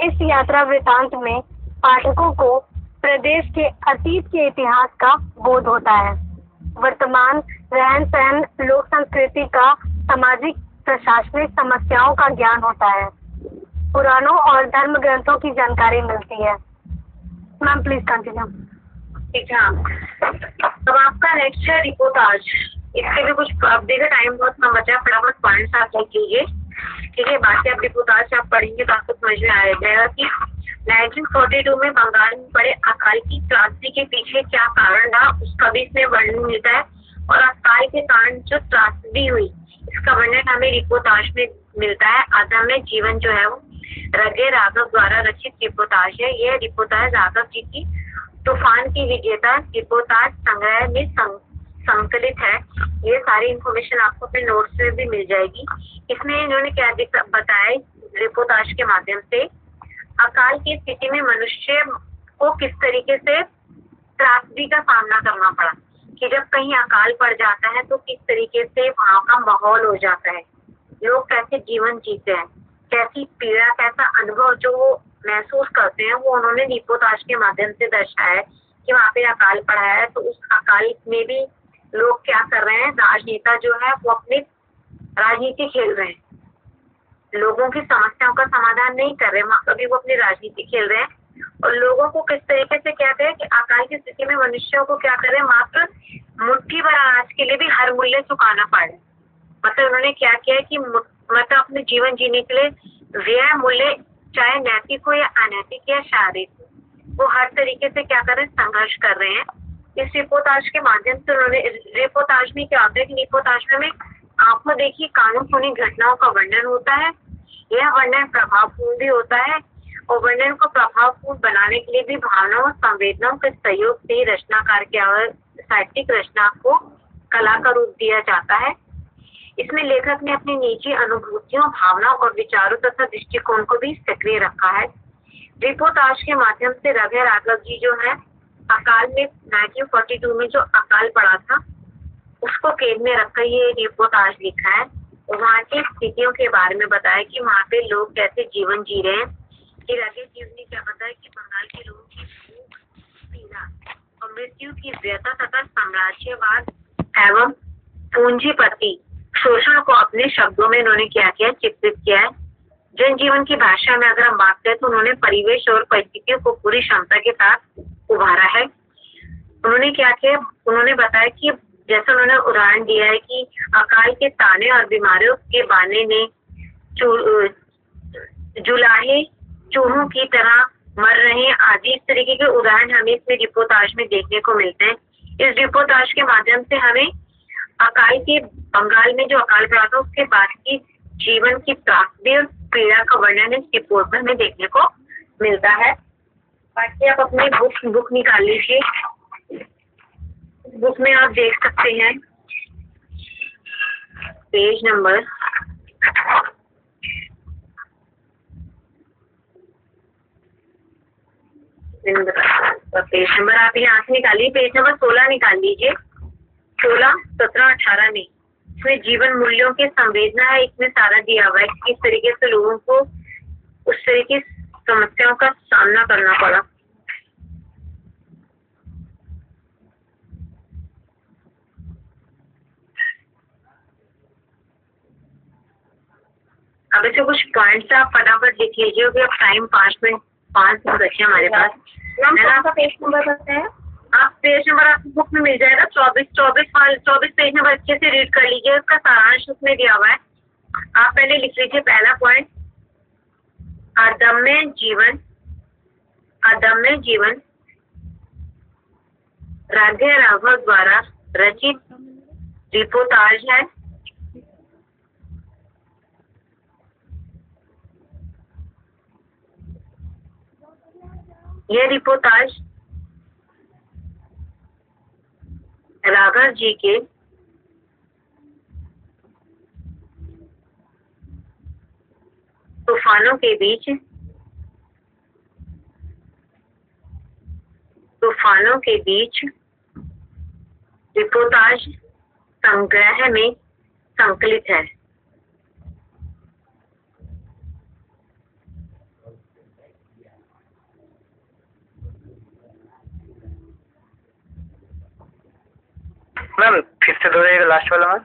इस यात्रा वृतांत में पाठकों को प्रदेश के अतीत के इतिहास का बोध होता है, वर्तमान रहन सहन, लोक संस्कृति का, सामाजिक प्रशासनिक समस्याओं का ज्ञान होता है, पुराणों और धर्म ग्रंथों की जानकारी मिलती है। Ma'am please continue. ठीक है। अब आपका नेक्स्ट है रिपोर्टाज। इसके भी कुछ, अब देखिए टाइम बहुत कम बचा है, फटाफट पॉइंट्स आप लिख लीजिए। ठीक है, बाकी आप रिपोर्टाज से आप पढ़ेंगे तो आपको समझ में आ जाएगा कि 1942 में बंगाल में पड़े अकाल की त्रासदी के पीछे क्या कारण रहा, उसका भी इसमें वर्णन मिलता है। और अकाल के कारण जो त्रासदी हुई, इसका वर्णन हमें रिपोर्टाज में मिलता है। अदम्य जीवन जो है वो रगे राघव द्वारा रचित रिपोर्टाज है। यह रिपोर्टाज राघव जी की तूफान की विजेता रिपोर्टाज संग्रह में संकलित है। ये सारी इंफॉर्मेशन आपको अपने नोट्स में भी मिल जाएगी। इसमें इन्होंने क्या बताया रिपोर्टाज के माध्यम से, अकाल की स्थिति में मनुष्य को किस तरीके से त्रासदी का सामना करना पड़ा, कि जब कहीं अकाल पड़ जाता है तो किस तरीके से वहाँ का माहौल हो जाता है, लोग कैसे जीवन जीते हैं, कैसी पीड़ा, कैसा अनुभव जो वो महसूस करते हैं, वो उन्होंने रिपोर्टाज के माध्यम से दर्शाया है कि वहाँ पे अकाल पड़ा है। तो उस अकाल में भी लोग क्या कर रहे हैं, राजनेता जो है वो अपनी राजनीति खेल रहे हैं, लोगों की समस्याओं का समाधान नहीं कर रहे हैं, अभी वो अपनी राजनीति खेल रहे हैं। और लोगों को किस तरीके से कहते हैं कि अकाल की स्थिति में मनुष्यों को क्या कर रहे हैं, मात्र मुट्ठी भर अनाज के लिए भी हर मूल्य चुकाना पड़ रहा है। मतलब उन्होंने क्या किया है कि मतलब अपने जीवन जीने के लिए व्यय मूल्य, चाहे नैतिक हो या अनैतिक या शारीरिक, वो हर तरीके से क्या कर रहे हैं, संघर्ष कर रहे हैं। इस रिपोर्टाज के माध्यम से उन्होंने, रिपोर्टाज में क्या होता है कि रिपोर्टाज में आंखों देखी कानों सुनी घटनाओं का वर्णन होता है। यह वर्णन प्रभावपूर्ण भी होता है और वर्णन को प्रभावपूर्ण बनाने के लिए भी भावनाओं, संवेदनाओं के सहयोग से रचनाकार के साहित्यिक रचना को कला का रूप दिया जाता है। इसमें लेखक ने अपनी निजी अनुभूतियों, भावनाओं और विचारों तथा दृष्टिकोण को भी सक्रिय रखा है। रिपोर्टाज के माध्यम से रगे राघव जी जो है, अकाल में 1942 में जो अकाल पड़ा था उसको केंद्र में रखकर ये रिपोर्टाज लिखा है। वहाँ की स्थितियों के बारे में बताया कि वहाँ पे लोग कैसे जीवन जी रहे हैं। कि रगे जीव ने क्या बताया कि बंगाल के लोगों की भूख, पीड़ा और मृत्यु की व्यथा तथा साम्राज्यवाद एवं पूंजीपति शोषण को अपने शब्दों में इन्होंने क्या किया, चित्रित किया है। जनजीवन की भाषा में अगर हम बात करें तो उन्होंने परिवेश और परिस्थितियों को पूरी क्षमता के साथ उभारा है। उन्होंने क्या किया, उन्होंने बताया कि जैसे उन्होंने उदाहरण दिया है कि अकाल के ताने और बीमारियों के बाने ने जुलाहे चूहों की तरह मर रहे हैं आदि, इस तरीके के उदाहरण हमें इसमें रिपोर्टाज में देखने को मिलते हैं। इस रिपोर्टाज के माध्यम से हमें अकाल के, बंगाल में जो अकाल पड़ा था उसके बाद की जीवन की त्रासदी और पीड़ा का वर्णन इस रिपोर्ट में हमें देखने को मिलता है। बाकी आप अपनी बुक निकाल लीजिए। बुक में आप देख सकते हैं पेज नंबर आप यहाँ से निकालिए, पेज नंबर 16 निकाल लीजिए। 16, 17, 18 में इसमें जीवन मूल्यों की संवेदना है, इसमें सारा दिया हुआ है कि किस तरीके से लोगों को उस तरीके समस्याओं का सामना करना पड़ा। अब इसके कुछ पॉइंट्स आप फटाफट लिख लीजिए क्योंकि अब टाइम 5 मिनट बचे हमारे पास। मैम आपका पेज नंबर बताएं। आप पेज नंबर आपकी बुक में मिल जाएगा 24 पेज नंबर अच्छे से रीड कर लीजिए, उसका सारांश उसमें दिया हुआ है। आप पहले लिख लीजिए पहला पॉइंट, अदम्य जीवन राधे राघव द्वारा रचित रिपोर्टाज है। यह रिपोर्टाज राघव जी के तूफानों के बीच रिपोर्टाज संग्रह में संकलित है। मैम फिर से दोहराइएगा लास्ट वाला मैम।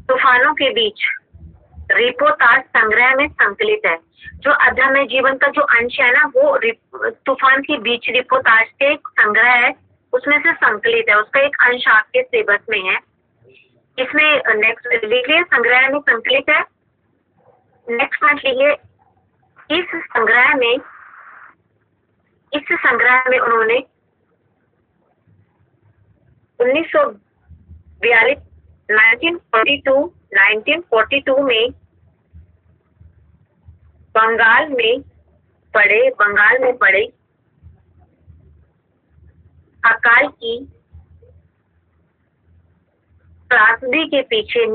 तूफानों के बीच रिपोर्टाज संग्रह में संकलित है। जो अदम्य जीवन का जो अंश है ना, वो तूफान के बीच रिपोर्टाज के एक संग्रह है, उसमें से संकलित है। उसका एक अंश आपके सिलेबस में है। इसमें नेक्स्ट लिखिए, संग्रह में संकलित है। नेक्स्ट पॉइंट लिखिए, इस संग्रह में उन्होंने 1942 में बंगाल में पड़े अकाल की त्रासदी के पीछे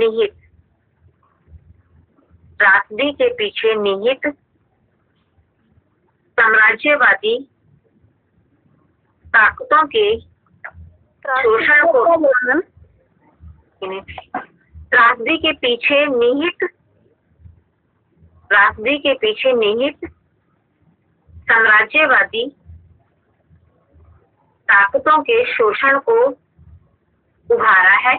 निहित साम्राज्यवादी ताकतों के शोषण को त्रासदी के पीछे निहित साम्राज्यवादी ताकतों के शोषण को उभारा है।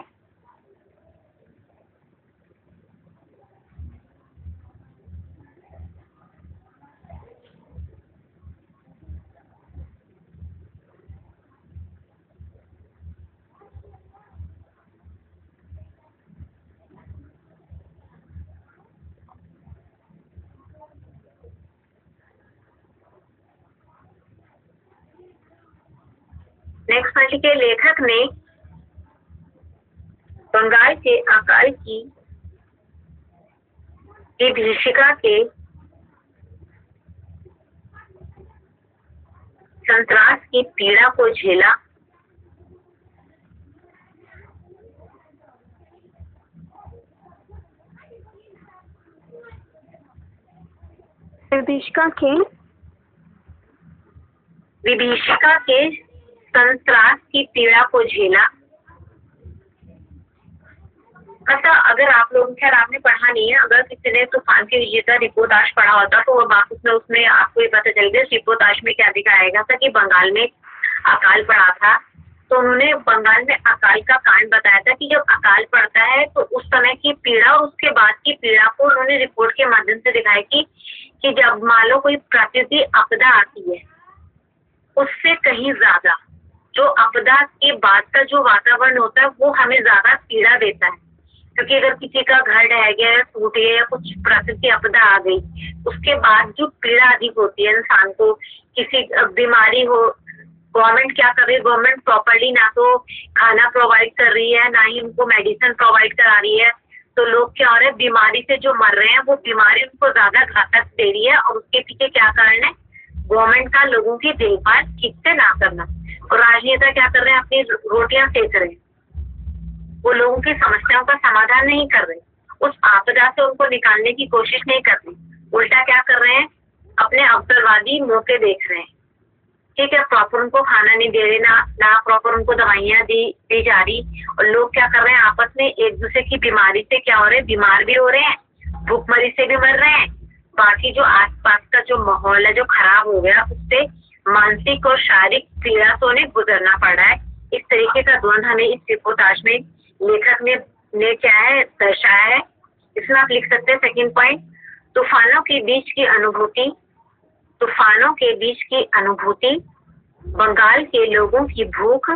नेक्स्ट पॉइंट के लेखक ने बंगाल के अकाल की विभीषिका के संत्रास की पीड़ा को झेला। विभीषिका के संत्रास की पीड़ा को झेला। अच्छा, अगर आप लोग, खैर आपने पढ़ा नहीं है, अगर किसी ने तूफान के विजेता रिपोर्टाज पढ़ा होता तो वो बात उसमें आपको ये पता चल गया। रिपोर्टाज में क्या दिखाया था कि बंगाल में अकाल पड़ा था, तो उन्होंने बंगाल में अकाल का कांड बताया था कि जब अकाल पड़ता है तो उस समय की पीड़ा और उसके बाद की पीड़ा को उन्होंने रिपोर्ट के माध्यम से दिखाया कि जब मान लो कोई प्राकृतिक आपदा आती है, उससे कहीं ज्यादा जो आपदा के बाद का जो वातावरण होता है वो हमें ज्यादा पीड़ा देता है। क्योंकि अगर किसी का घर ढह गया या टूट गया या कुछ प्राकृतिक आपदा आ गई, उसके बाद जो पीड़ा अधिक होती है इंसान को, किसी बीमारी हो, गवर्नमेंट क्या कर रही है, गवर्नमेंट प्रॉपरली ना तो खाना प्रोवाइड कर रही है, ना ही उनको मेडिसिन प्रोवाइड करा रही है, तो लोग क्या हो रहे हैं, बीमारी से जो मर रहे हैं वो बीमारी उनको ज्यादा घातक दे रही है। और उसके पीछे क्या कारण है, गवर्नमेंट का लोगों की देखभाल ठीक से ना करना। और राजनेता क्या कर रहे हैं, अपनी रोटियां सेक रहे हैं, वो लोगों की समस्याओं का समाधान नहीं कर रहे, उस आपदा से उनको निकालने की कोशिश नहीं कर रहे, उल्टा क्या कर रहे हैं, अपने अवसरवादी मौके देख रहे हैं। ठीक है, प्रॉपर उनको खाना नहीं दे रहे, ना प्रॉपर उनको दवाइयां दी जा रही, और लोग क्या कर रहे हैं, आपस में एक दूसरे की बीमारी से क्या हो रहे हैं, बीमार भी हो रहे हैं, भूखमरी से भी मर रहे हैं। बाकी जो आसपास का जो माहौल है जो खराब हो गया, उससे मानसिक और शारीरिक पीड़ा से उन्हें गुजरना पड़ रहा है। इस तरीके का द्वंद हमें इस रिपोर्टाज में लेखक ने क्या है दर्शाया है। इसमें आप लिख सकते हैं सेकंड पॉइंट, तूफानों के बीच की अनुभूति, तूफानों के बीच की अनुभूति, बंगाल के लोगों की भूख,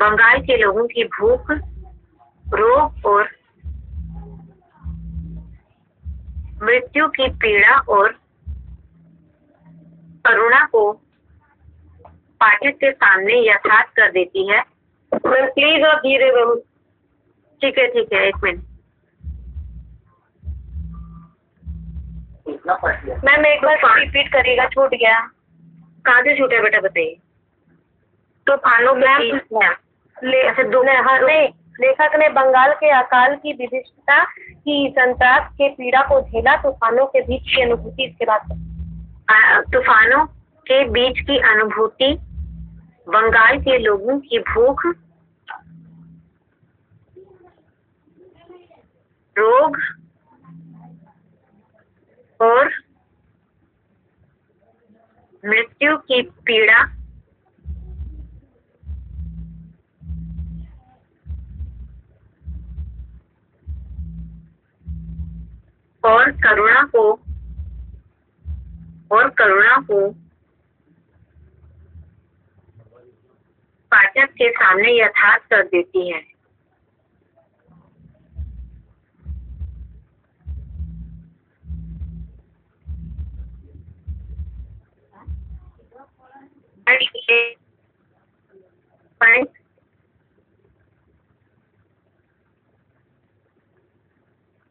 बंगाल के लोगों की भूख, रोग और मृत्यु की पीड़ा और करुणा को पाठक के सामने यथार्थ कर देती है। प्लीज और धीरे बोलो। ठीक है, एक मिनट। मैम एक बार रिपीट करिएगा, छूट गया। कहाँ से छूटा बेटा बताइए। तूफानों लेखक ने बंगाल के अकाल की विशिष्टता की, संताप के पीड़ा को झेला, तूफानों के बीच की अनुभूति। इसके बाद तूफानों के बीच की अनुभूति, बंगाल के लोगों की भूख, रोग और मृत्यु की पीड़ा, और करुणा को पाठक के सामने यथार्थ कर देती है।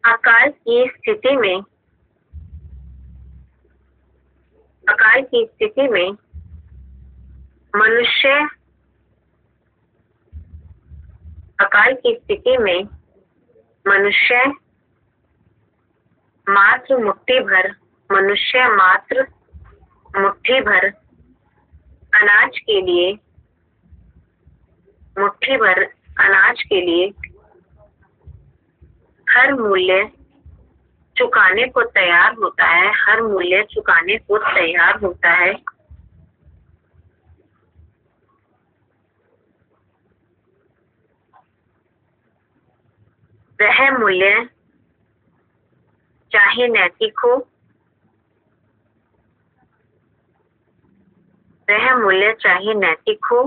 अकाल की स्थिति में मनुष्य मात्र मुट्ठी भर अनाज के लिए हर मूल्य चुकाने को तैयार होता है। वह मूल्य चाहे नैतिक हो,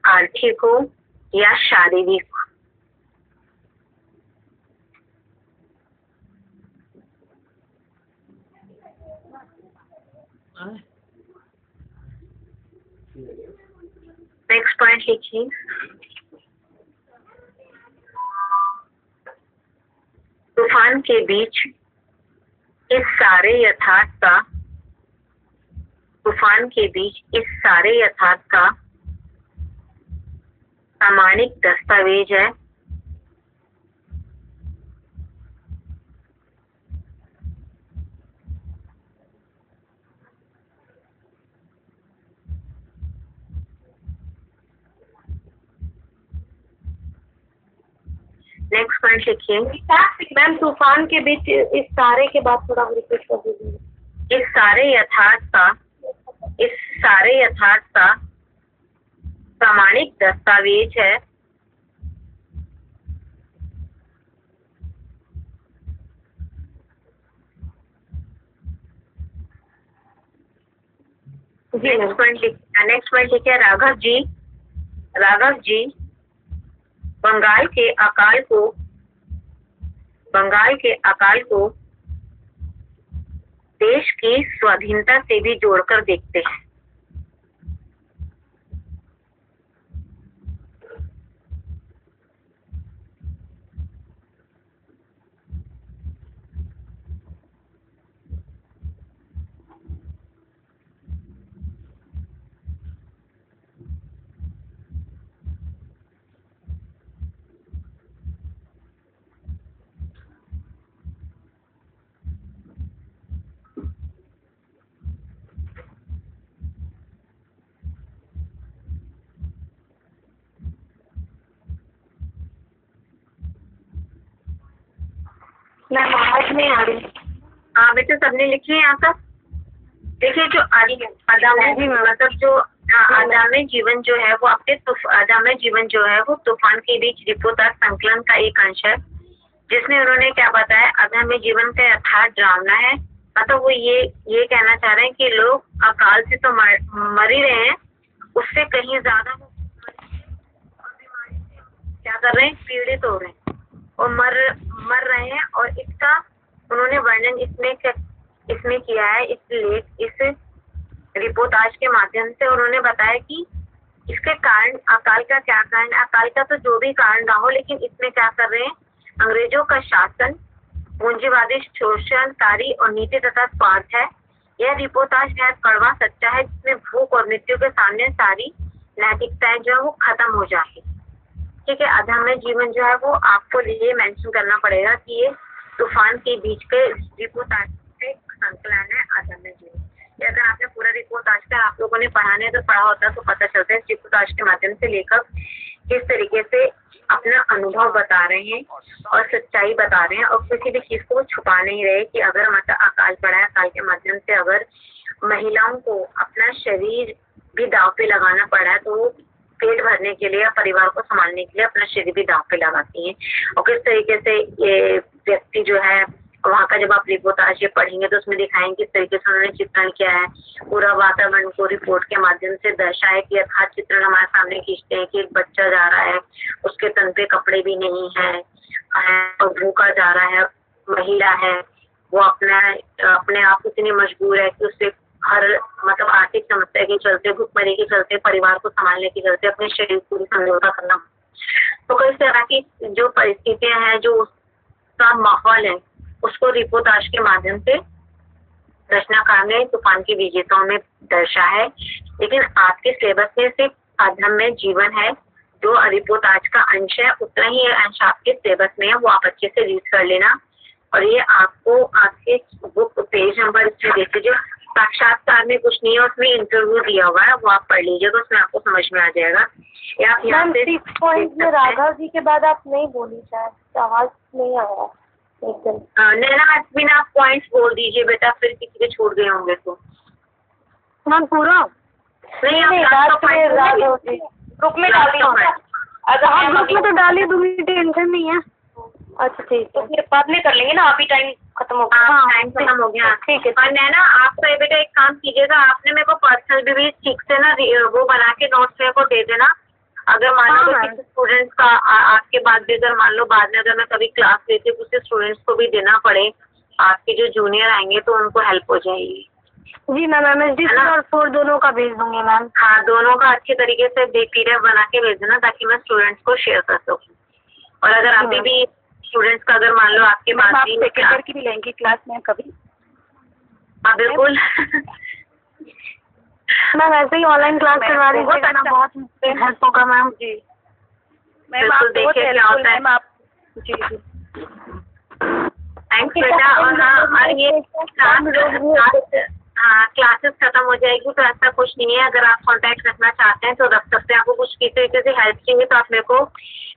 आर्थिक हो या शारीरिक हो। नेक्स्ट पॉइंट लिखिए। तूफान के बीच इस सारे यथार्थ का प्रामाणिक दस्तावेज है। नेक्स्ट पॉइंट लिखिए। मैम तूफान के बीच इस सारे के बाद थोड़ा रिपीट कर दीजिए। इस सारे यथार्थ का प्रामाणिक दस्तावेज है। नेक्स्ट पॉइंट लिखिए। राघव जी बंगाल के अकाल को देश की स्वाधीनता से भी जोड़कर देखते हैं। मैम आवाज नहीं आ रही। हाँ बेटा सबने लिखी है यहाँ तक। देखिए जो मतलब जो हाँ, अदम्य जीवन जो है वो आपके अदम्य जीवन जो है वो तूफान के बीच रिपोर्टाज संकलन का एक अंश है, जिसमें उन्होंने क्या बताया, अदम्य जीवन का यथार्थ ड्रामा है। मतलब वो ये कहना चाह रहे हैं कि लोग अकाल से तो मर ही रहे हैं, उससे कहीं ज्यादा वो बीमारी से क्या कर रहे हैं, पीड़ित हो रहे हैं और मर रहे हैं। और इसका उन्होंने वर्णन इसमें किया है, इस रिपोर्टाज के माध्यम से। उन्होंने बताया कि इसके कारण अकाल का क्या कारण है, अकाल का तो जो भी कारण रहा हो, लेकिन इसमें क्या कर रहे हैं, अंग्रेजों का शासन, पूंजीवादी शोषणकारी और नीति तथा स्वार्थ है। यह रिपोर्टाज बेहद कड़वा सच्चा है, जिसमें भूख और मृत्यु के सामने सारी नैतिकताएं जो है वो खत्म हो जाती। ठीक है, अदम्य जीवन जो है वो आपको ये मेंशन करना पड़ेगा कि ये तूफान के बीच के रिपोर्टाज से संकलन है अदम्य जीवन। अगर आपने पूरा रिपोर्ट आज का आप लोगों ने पढ़ाने तो पढ़ा होता तो पता चलता है। रिपोर्ट आज के माध्यम से लेखक किस तरीके से अपना अनुभव बता रहे हैं और सच्चाई बता रहे हैं और किसी भी चीज को छुपा नहीं रहे कि अगर मतलब अकाल पड़ा है, अकाल के माध्यम से अगर महिलाओं को अपना शरीर भी दांव पे लगाना पड़ा है तो वो पेट भरने के लिए या परिवार को संभालने के लिए अपना शरीर भी दांव पे लगाती हैं। और किस तरीके से ये व्यक्ति जो है वहाँ का, जब आप रिपोर्ट आज ये पढ़ेंगे तो उसमें दिखाएंगे किस तरीके से उन्होंने चित्रण किया है, पूरा वातावरण को रिपोर्ट के माध्यम से दर्शाया कि यथार्थ चित्रण हमारे सामने खींचते हैं कि एक बच्चा जा रहा है, उसके तन पे कपड़े भी नहीं है और भूखा जा रहा है, महिला है वो अपने आप इतनी मजबूर है कि उससे हर मतलब आर्थिक समस्या के चलते, भूखमरी के चलते, परिवार को संभालने के चलते अपने शरीर पूरी समझौता करना। तो कई तरह की जो परिस्थितियां हैं, जो उसका माहौल है, उसको रिपोर्टाज के माध्यम से रचनाकार ने तूफान के विजेताओं में दर्शा है। लेकिन आपके सिलेबस में सिर्फ अदम्य जीवन है जो रिपोर्टाज का अंश है, उतना ही अंश आपके सिलेबस में है, वो आप अच्छे से रीड कर लेना। और ये आपको आपके बुक पेज नंबर इसमें देख लीजिए, साक्षात्कार में कुछ नहीं है, उसमें इंटरव्यू दिया हुआ है, वो आप पढ़ लीजिएगा, उसमें आपको समझ में आ जाएगा। या आप यहाँ से 6 पॉइंट में राघव जी के बाद आप नहीं बोली, शायद आवाज नहीं आया एकदम। नैना आज बिना आप पॉइंट्स बोल दीजिए बेटा, फिर किसी के छूट गए होंगे तो। मैम पूरा नहीं, राघव जी ग्रुप में डाल दिया। अगर हाँ ग्रुप में तो डाली दूंगी, टेंशन नहीं है। अच्छा ठीक तो फिर बाद में कर लेंगे ना, अभी टाइम खत्म हो गया। हाँ टाइम खत्म हो गया, ठीक है। और नैना आप तो बेटा एक काम कीजिएगा, आपने मेरे को पर्सनल भी ठीक से ना वो बना के नोट्स मेरे को दे देना। अगर मान लो किसी स्टूडेंट्स का आपके बाद भी अगर मान लो बाद में अगर मैं कभी क्लास लेती हूँ किसी स्टूडेंट्स को भी देना पड़े, आपके जो जूनियर आएंगे तो उनको हेल्प हो जाएगी। जी मैम, MSD और 4 दोनों का भेज दूंगी मैम। हाँ दोनों का अच्छे तरीके से PDF बना के भेज देना ताकि मैं स्टूडेंट्स को शेयर कर सकूँ। और अगर अभी भी स्टूडेंट्स का अगर मान लो आपके बाद भी सेकेंड ईयर की भी लेंगी क्लास में कभी? हाँ बिल्कुल मैं वैसे ही ऑनलाइन क्लास करवा रही हूँ, बहुत हेल्प होगा मैम। जी बिल्कुल, देखिए क्या होता है। आप जी जी थैंक्स बेटा। और हाँ ये क्लासेस खत्म हो जाएगी तो ऐसा कुछ नहीं है, अगर आप कांटेक्ट रखना चाहते हैं तो रख सकते हैं। आपको कुछ किसी तरीके से हेल्प चाहिए तो आप मेरे को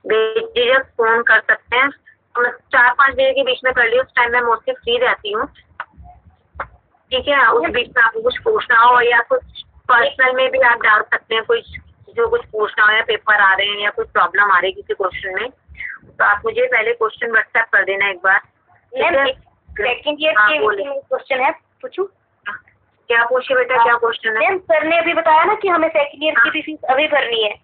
बेझिझक फोन कर सकते हैं। 4-5 बजे के बीच में कर लियो, उस टाइम मैं मोस्टली फ्री रहती हूँ। ठीक है, उस बीच में आपको कुछ पूछना हो या कुछ पर्सनल में भी आप डाल सकते हैं, कुछ जो कुछ पूछना हो या पेपर आ रहे हैं या कुछ प्रॉब्लम आ रही है किसी क्वेश्चन में, तो आप मुझे पहले क्वेश्चन व्हाट्सएप कर देना एक बार। सेकेंड ईयर के क्वेश्चन है, पूछूं? क्या पूछिए बेटा, क्या क्वेश्चन है? मैम सर ने अभी बताया ना कि हमें सेकेंड ईयर की भी फीस अभी भरनी है,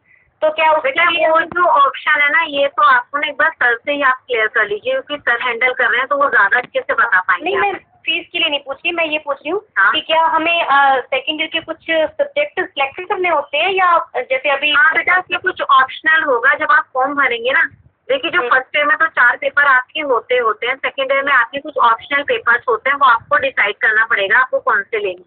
तो क्या बेटा वो जो ऑप्शन है ना, ये तो आपको ना एक बार सर से ही आप क्लियर कर लीजिए क्योंकि सर हैंडल कर रहे हैं तो वो ज्यादा अच्छे से बता पाएंगे। नहीं, मैं फीस के लिए नहीं पूछ रही, मैं ये पूछ रही हूँ कि क्या हमें सेकेंड ईयर के कुछ सब्जेक्ट सिलेक्ट करने होते हैं या जैसे अभी? हाँ बेटा, ये कुछ ऑप्शनल होगा जब आप फॉर्म भरेंगे ना। देखिए जो फर्स्ट ईयर में तो 4 पेपर आपके होते हैं, सेकेंड ईयर में आपके कुछ ऑप्शनल पेपर्स होते हैं, वो आपको डिसाइड करना पड़ेगा आपको कौन से लेंगे।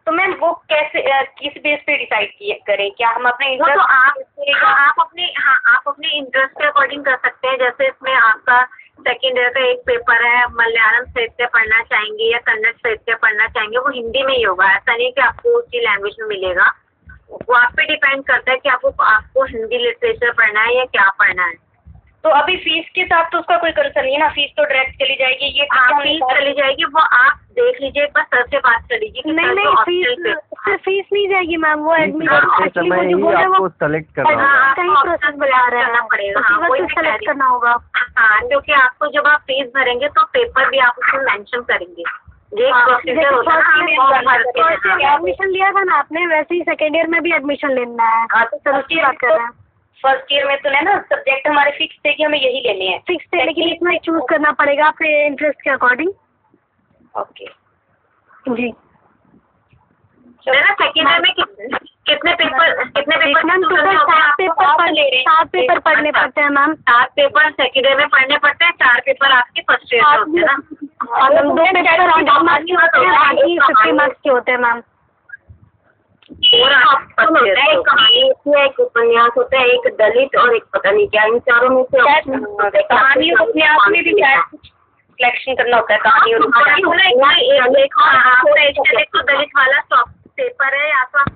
तो मैम वो कैसे किस बेस पे डिसाइड करें? क्या हम अपने वो तो आप अपने इंटरेस्ट के अकॉर्डिंग कर सकते हैं। जैसे इसमें आपका सेकेंड ईयर का एक पेपर है, मलयालम साहित्य पढ़ना चाहेंगे या कन्नड़ साहित्य पढ़ना चाहेंगे, वो हिंदी में ही होगा। ऐसा नहीं कि आपको उसी लैंग्वेज में मिलेगा, वो आप पे डिपेंड करता है कि आपको हिंदी लिटरेचर पढ़ना है या क्या पढ़ना है। तो अभी फीस के साथ तो उसका कोई कंसर्न नहीं है ना, फीस तो डायरेक्ट चली जाएगी। ये फीस चली जाएगी, वो आप देख लीजिए, एक बार सर से बात कर लीजिए कि नहीं सर नहीं, जो फीस hostel पे- फीस नहीं जाएगी मैम, वो करते समय ही आपको सेलेक्ट करना होगा। हाँ, कहीं आपको प्रोसेस option बुला रहे करना हैं, पड़ेगा। उसी हाँ, वक्त वही मैं कह सेलेक्ट रही करना होगा। हाँ, क्योंकि आपको जब आप फीस भरेंगे तो पेपर भी आप उसमें मेंशन करेंगे। ये प्रोसीजर होता है ना, फॉर्म भरते हैं। एडमिशन लिया था ना आपने, वैसे ही सेकेंड ईयर में भी एडमिशन लेना है। हाँ, तो सर उसकी बात कर रहे हैं। फर्स्ट ईयर में तो है ना सब्जेक्ट हमारे फिक्स थे कि हमें यही लेने हैं। फिक्स है, लेकिन इसमें चूज करना पड़ेगा आपके इंटरेस्ट के अकॉर्डिंग। ओके जी ना, सेकेंड ईयर में कितने पेपर मैम, टोटल 7 पेपर पढ़ने पड़ते हैं मैम। 7 पेपर सेकेंड ईयर में पढ़ने पड़ते हैं, 4 पेपर आपके फर्स्ट ईयर में होते हैं ना। और 2 पेपर 100 मार्क्स के होते हैं, बाकी 50 मार्क्स के होते हैं मैम। और आपका होता है, एक कहानी होती है, एक उपन्यास होता है, एक दलित और एक पता नहीं क्या, इन चारों में से कहानी और उपन्यास में भी शायद सिलेक्शन करना होता है। कहानी और आपका एक तो दलित वाला पेपर है, या तो आपको